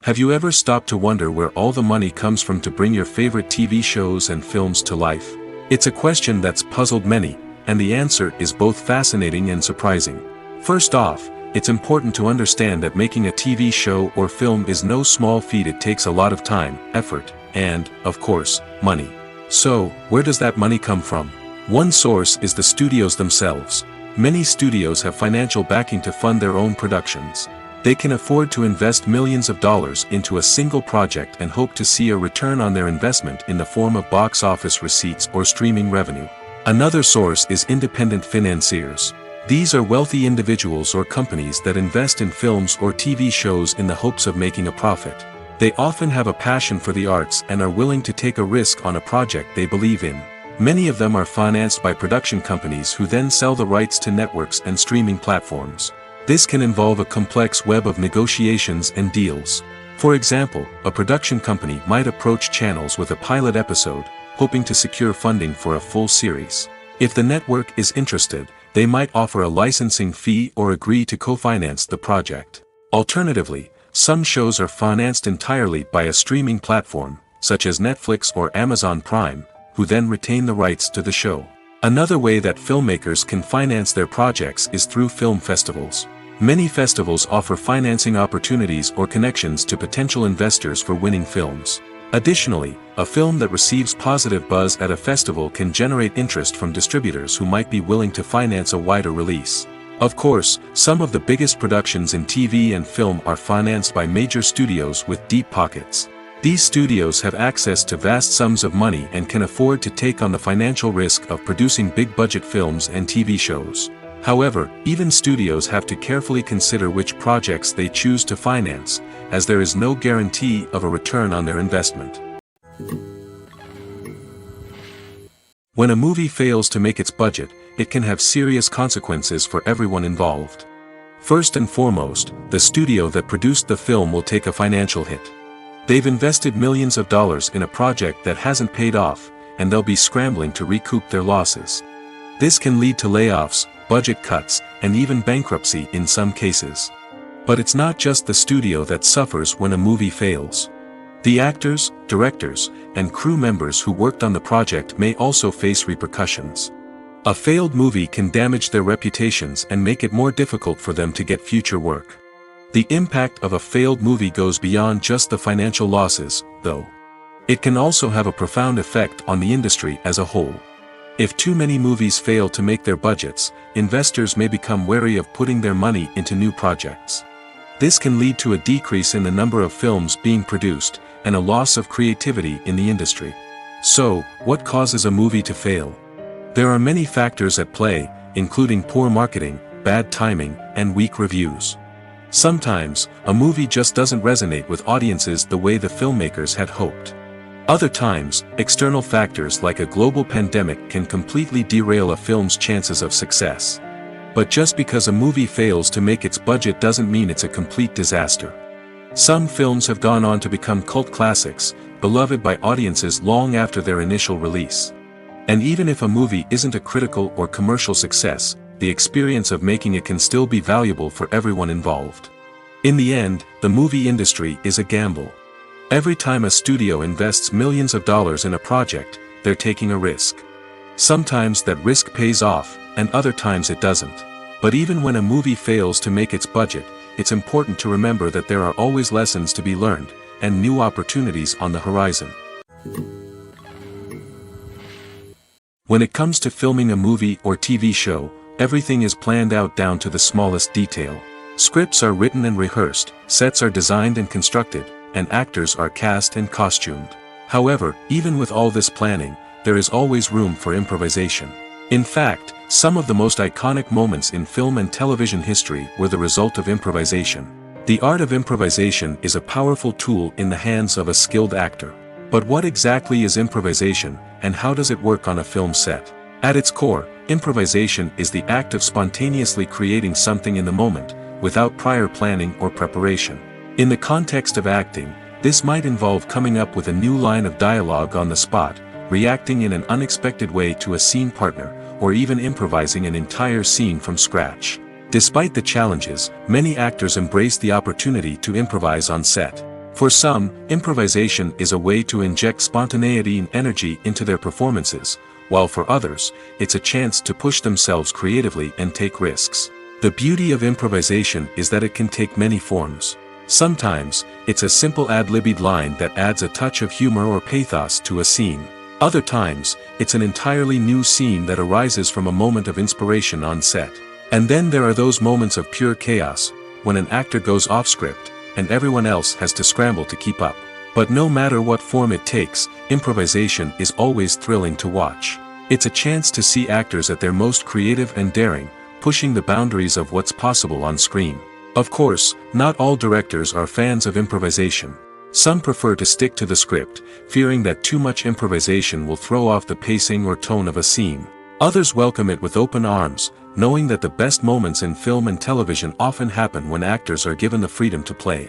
Have you ever stopped to wonder where all the money comes from to bring your favorite TV shows and films to life? It's a question that's puzzled many, and the answer is both fascinating and surprising. First off, it's important to understand that making a TV show or film is no small feat. It takes a lot of time, effort, and, of course, money. So, where does that money come from? One source is the studios themselves. Many studios have financial backing to fund their own productions. They can afford to invest millions of dollars into a single project and hope to see a return on their investment in the form of box office receipts or streaming revenue. Another source is independent financiers. These are wealthy individuals or companies that invest in films or TV shows in the hopes of making a profit. They often have a passion for the arts and are willing to take a risk on a project they believe in. Many of them are financed by production companies who then sell the rights to networks and streaming platforms. This can involve a complex web of negotiations and deals. For example, a production company might approach channels with a pilot episode, hoping to secure funding for a full series. If the network is interested, they might offer a licensing fee or agree to co-finance the project. Alternatively, some shows are financed entirely by a streaming platform, such as Netflix or Amazon Prime, who then retain the rights to the show. Another way that filmmakers can finance their projects is through film festivals. Many festivals offer financing opportunities or connections to potential investors for winning films. Additionally, a film that receives positive buzz at a festival can generate interest from distributors who might be willing to finance a wider release. Of course, some of the biggest productions in TV and film are financed by major studios with deep pockets. These studios have access to vast sums of money and can afford to take on the financial risk of producing big-budget films and TV shows. However, even studios have to carefully consider which projects they choose to finance, as there is no guarantee of a return on their investment. When a movie fails to make its budget, it can have serious consequences for everyone involved. First and foremost, the studio that produced the film will take a financial hit. They've invested millions of dollars in a project that hasn't paid off, and they'll be scrambling to recoup their losses. This can lead to layoffs, budget cuts, and even bankruptcy in some cases. But it's not just the studio that suffers when a movie fails. The actors, directors, and crew members who worked on the project may also face repercussions. A failed movie can damage their reputations and make it more difficult for them to get future work. The impact of a failed movie goes beyond just the financial losses, though. It can also have a profound effect on the industry as a whole. If too many movies fail to make their budgets, investors may become wary of putting their money into new projects. This can lead to a decrease in the number of films being produced, and a loss of creativity in the industry. So, what causes a movie to fail? There are many factors at play, including poor marketing, bad timing, and weak reviews. Sometimes, a movie just doesn't resonate with audiences the way the filmmakers had hoped. Other times, external factors like a global pandemic can completely derail a film's chances of success. But just because a movie fails to make its budget doesn't mean it's a complete disaster. Some films have gone on to become cult classics, beloved by audiences long after their initial release. And even if a movie isn't a critical or commercial success, the experience of making it can still be valuable for everyone involved. In the end, the movie industry is a gamble. Every time a studio invests millions of dollars in a project, they're taking a risk. Sometimes that risk pays off, and other times it doesn't. But even when a movie fails to make its budget, it's important to remember that there are always lessons to be learned, and new opportunities on the horizon. When it comes to filming a movie or TV show, everything is planned out down to the smallest detail. Scripts are written and rehearsed, sets are designed and constructed, and actors are cast and costumed. However, even with all this planning, there is always room for improvisation. In fact, some of the most iconic moments in film and television history were the result of improvisation. The art of improvisation is a powerful tool in the hands of a skilled actor. But what exactly is improvisation, and how does it work on a film set? At its core, improvisation is the act of spontaneously creating something in the moment, without prior planning or preparation. In the context of acting, this might involve coming up with a new line of dialogue on the spot, reacting in an unexpected way to a scene partner, or even improvising an entire scene from scratch. Despite the challenges, many actors embrace the opportunity to improvise on set. For some, improvisation is a way to inject spontaneity and energy into their performances, while for others, it's a chance to push themselves creatively and take risks. The beauty of improvisation is that it can take many forms. Sometimes, it's a simple ad-libbed line that adds a touch of humor or pathos to a scene. Other times, it's an entirely new scene that arises from a moment of inspiration on set. And then there are those moments of pure chaos, when an actor goes off script, and everyone else has to scramble to keep up. But no matter what form it takes, improvisation is always thrilling to watch. It's a chance to see actors at their most creative and daring, pushing the boundaries of what's possible on screen. Of course, not all directors are fans of improvisation. Some prefer to stick to the script, fearing that too much improvisation will throw off the pacing or tone of a scene. Others welcome it with open arms, knowing that the best moments in film and television often happen when actors are given the freedom to play.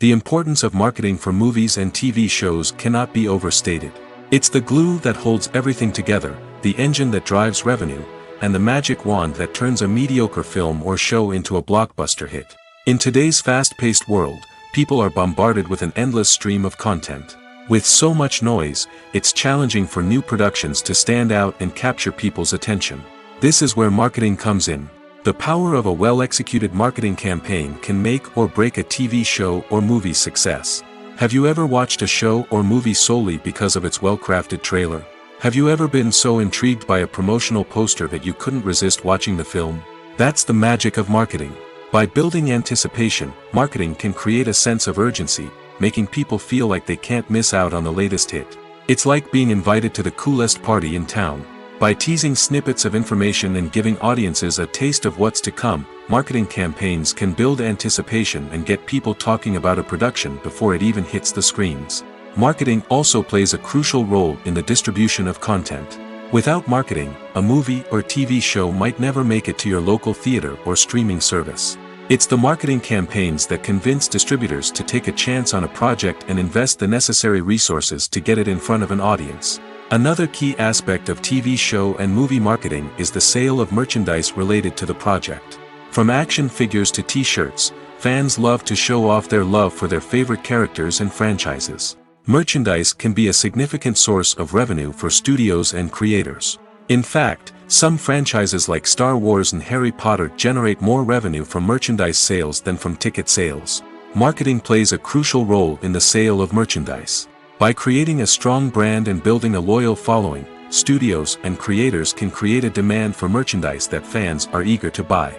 The importance of marketing for movies and TV shows cannot be overstated. It's the glue that holds everything together, the engine that drives revenue, and the magic wand that turns a mediocre film or show into a blockbuster hit. In today's fast-paced world, people are bombarded with an endless stream of content. With so much noise, it's challenging for new productions to stand out and capture people's attention. This is where marketing comes in. The power of a well-executed marketing campaign can make or break a TV show or movie's success. Have you ever watched a show or movie solely because of its well-crafted trailer? Have you ever been so intrigued by a promotional poster that you couldn't resist watching the film? That's the magic of marketing. By building anticipation, marketing can create a sense of urgency, making people feel like they can't miss out on the latest hit. It's like being invited to the coolest party in town. By teasing snippets of information and giving audiences a taste of what's to come, marketing campaigns can build anticipation and get people talking about a production before it even hits the screens. Marketing also plays a crucial role in the distribution of content. Without marketing, a movie or TV show might never make it to your local theater or streaming service. It's the marketing campaigns that convince distributors to take a chance on a project and invest the necessary resources to get it in front of an audience. Another key aspect of TV show and movie marketing is the sale of merchandise related to the project. From action figures to t-shirts, fans love to show off their love for their favorite characters and franchises. Merchandise can be a significant source of revenue for studios and creators. In fact, some franchises like Star Wars and Harry Potter generate more revenue from merchandise sales than from ticket sales. Marketing plays a crucial role in the sale of merchandise. By creating a strong brand and building a loyal following, studios and creators can create a demand for merchandise that fans are eager to buy.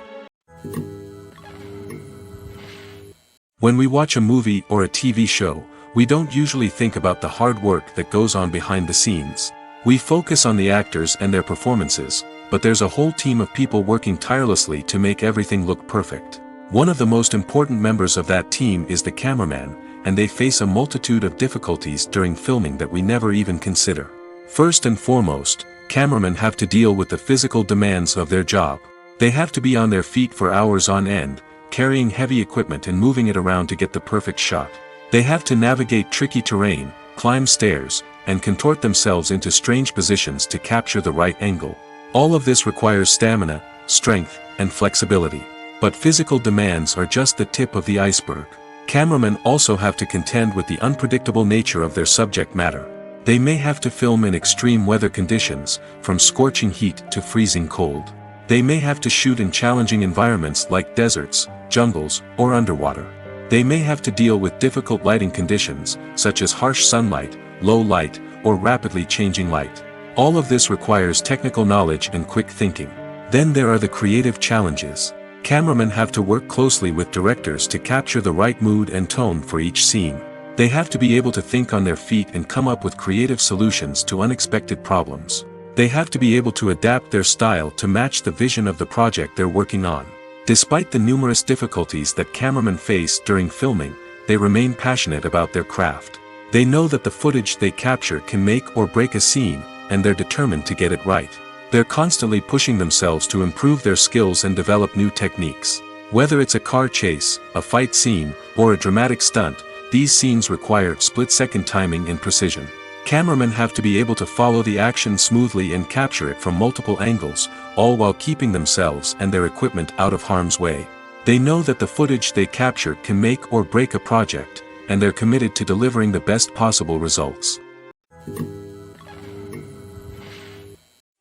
When we watch a movie or a TV show, we don't usually think about the hard work that goes on behind the scenes. We focus on the actors and their performances, but there's a whole team of people working tirelessly to make everything look perfect. One of the most important members of that team is the cameraman, and they face a multitude of difficulties during filming that we never even consider. First and foremost, cameramen have to deal with the physical demands of their job. They have to be on their feet for hours on end, carrying heavy equipment and moving it around to get the perfect shot. They have to navigate tricky terrain, climb stairs, and contort themselves into strange positions to capture the right angle. All of this requires stamina, strength, and flexibility. But physical demands are just the tip of the iceberg. Cameramen also have to contend with the unpredictable nature of their subject matter. They may have to film in extreme weather conditions, from scorching heat to freezing cold. They may have to shoot in challenging environments like deserts, jungles, or underwater. They may have to deal with difficult lighting conditions, such as harsh sunlight, low light, or rapidly changing light. All of this requires technical knowledge and quick thinking. Then there are the creative challenges. Cameramen have to work closely with directors to capture the right mood and tone for each scene. They have to be able to think on their feet and come up with creative solutions to unexpected problems. They have to be able to adapt their style to match the vision of the project they're working on. Despite the numerous difficulties that cameramen face during filming, they remain passionate about their craft. They know that the footage they capture can make or break a scene, and they're determined to get it right. They're constantly pushing themselves to improve their skills and develop new techniques. Whether it's a car chase, a fight scene, or a dramatic stunt, these scenes require split-second timing and precision. Cameramen have to be able to follow the action smoothly and capture it from multiple angles, all while keeping themselves and their equipment out of harm's way. They know that the footage they capture can make or break a project, and they're committed to delivering the best possible results.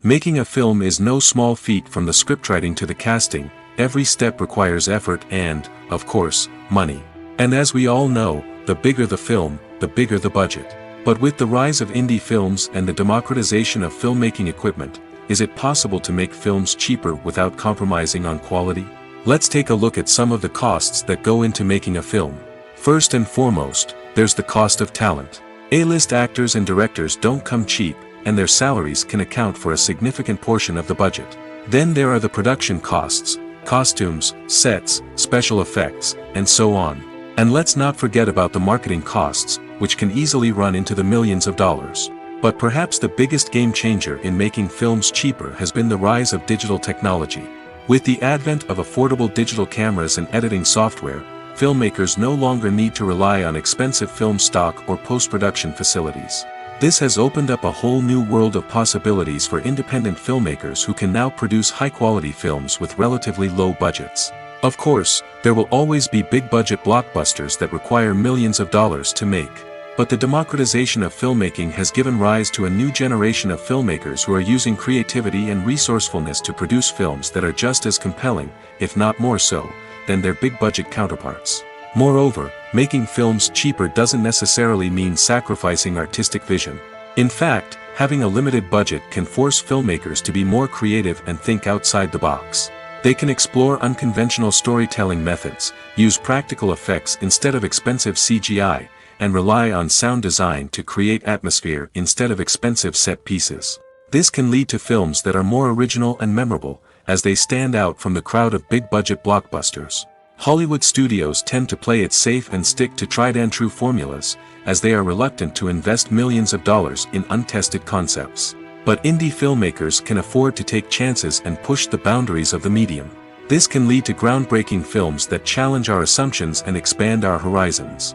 Making a film is no small feat. From the scriptwriting to the casting, every step requires effort and, of course, money. And as we all know, the bigger the film, the bigger the budget. But with the rise of indie films and the democratization of filmmaking equipment, is it possible to make films cheaper without compromising on quality? Let's take a look at some of the costs that go into making a film. First and foremost, there's the cost of talent. A-list actors and directors don't come cheap, and their salaries can account for a significant portion of the budget. Then there are the production costs, costumes, sets, special effects, and so on. And let's not forget about the marketing costs, which can easily run into the millions of dollars. But perhaps the biggest game changer in making films cheaper has been the rise of digital technology. With the advent of affordable digital cameras and editing software, filmmakers no longer need to rely on expensive film stock or post-production facilities. This has opened up a whole new world of possibilities for independent filmmakers who can now produce high-quality films with relatively low budgets. Of course, there will always be big-budget blockbusters that require millions of dollars to make. But the democratization of filmmaking has given rise to a new generation of filmmakers who are using creativity and resourcefulness to produce films that are just as compelling, if not more so, than their big-budget counterparts. Moreover, making films cheaper doesn't necessarily mean sacrificing artistic vision. In fact, having a limited budget can force filmmakers to be more creative and think outside the box. They can explore unconventional storytelling methods, use practical effects instead of expensive CGI, and rely on sound design to create atmosphere instead of expensive set pieces. This can lead to films that are more original and memorable, as they stand out from the crowd of big-budget blockbusters. Hollywood studios tend to play it safe and stick to tried-and-true formulas, as they are reluctant to invest millions of dollars in untested concepts. But indie filmmakers can afford to take chances and push the boundaries of the medium. This can lead to groundbreaking films that challenge our assumptions and expand our horizons.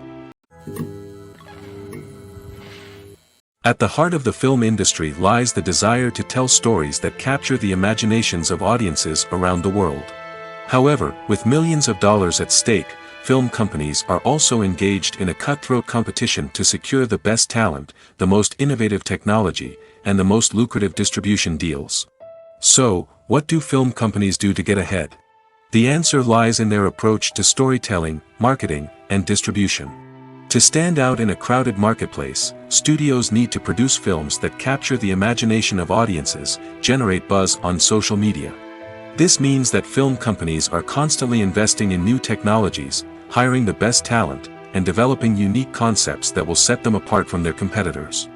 At the heart of the film industry lies the desire to tell stories that capture the imaginations of audiences around the world. However, with millions of dollars at stake, film companies are also engaged in a cutthroat competition to secure the best talent, the most innovative technology, and the most lucrative distribution deals. So, what do film companies do to get ahead? The answer lies in their approach to storytelling, marketing, and distribution. To stand out in a crowded marketplace, studios need to produce films that capture the imagination of audiences, generate buzz on social media. This means that film companies are constantly investing in new technologies, hiring the best talent, and developing unique concepts that will set them apart from their competitors.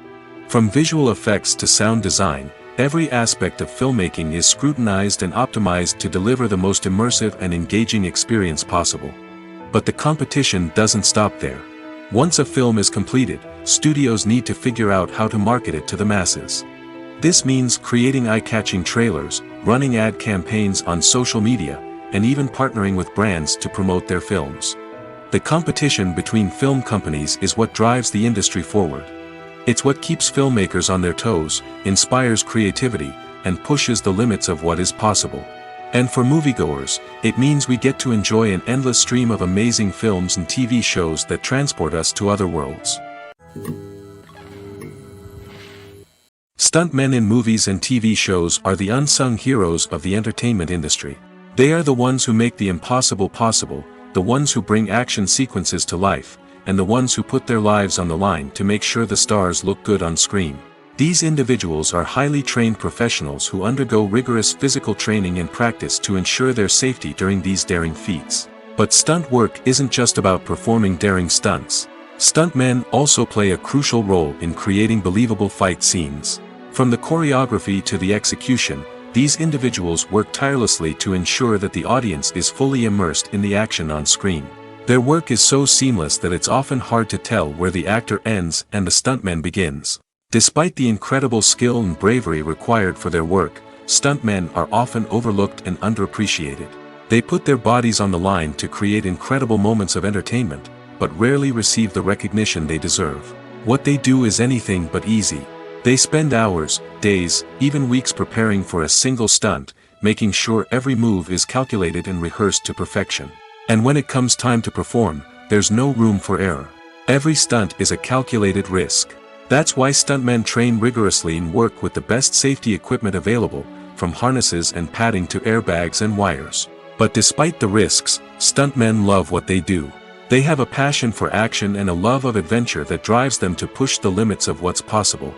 From visual effects to sound design, every aspect of filmmaking is scrutinized and optimized to deliver the most immersive and engaging experience possible. But the competition doesn't stop there. Once a film is completed, studios need to figure out how to market it to the masses. This means creating eye-catching trailers, running ad campaigns on social media, and even partnering with brands to promote their films. The competition between film companies is what drives the industry forward. It's what keeps filmmakers on their toes, inspires creativity, and pushes the limits of what is possible. And for moviegoers, it means we get to enjoy an endless stream of amazing films and TV shows that transport us to other worlds. Stuntmen in movies and TV shows are the unsung heroes of the entertainment industry. They are the ones who make the impossible possible, the ones who bring action sequences to life, and the ones who put their lives on the line to make sure the stars look good on screen. These individuals are highly trained professionals who undergo rigorous physical training and practice to ensure their safety during these daring feats. But stunt work isn't just about performing daring stunts. Stuntmen also play a crucial role in creating believable fight scenes. From the choreography to the execution, These individuals work tirelessly to ensure that the audience is fully immersed in the action on screen. Their work is so seamless that it's often hard to tell where the actor ends and the stuntman begins. Despite the incredible skill and bravery required for their work, stuntmen are often overlooked and underappreciated. They put their bodies on the line to create incredible moments of entertainment, but rarely receive the recognition they deserve. What they do is anything but easy. They spend hours, days, even weeks preparing for a single stunt, making sure every move is calculated and rehearsed to perfection. And when it comes time to perform, there's no room for error. Every stunt is a calculated risk. That's why stuntmen train rigorously and work with the best safety equipment available, from harnesses and padding to airbags and wires. But despite the risks, stuntmen love what they do. They have a passion for action and a love of adventure that drives them to push the limits of what's possible.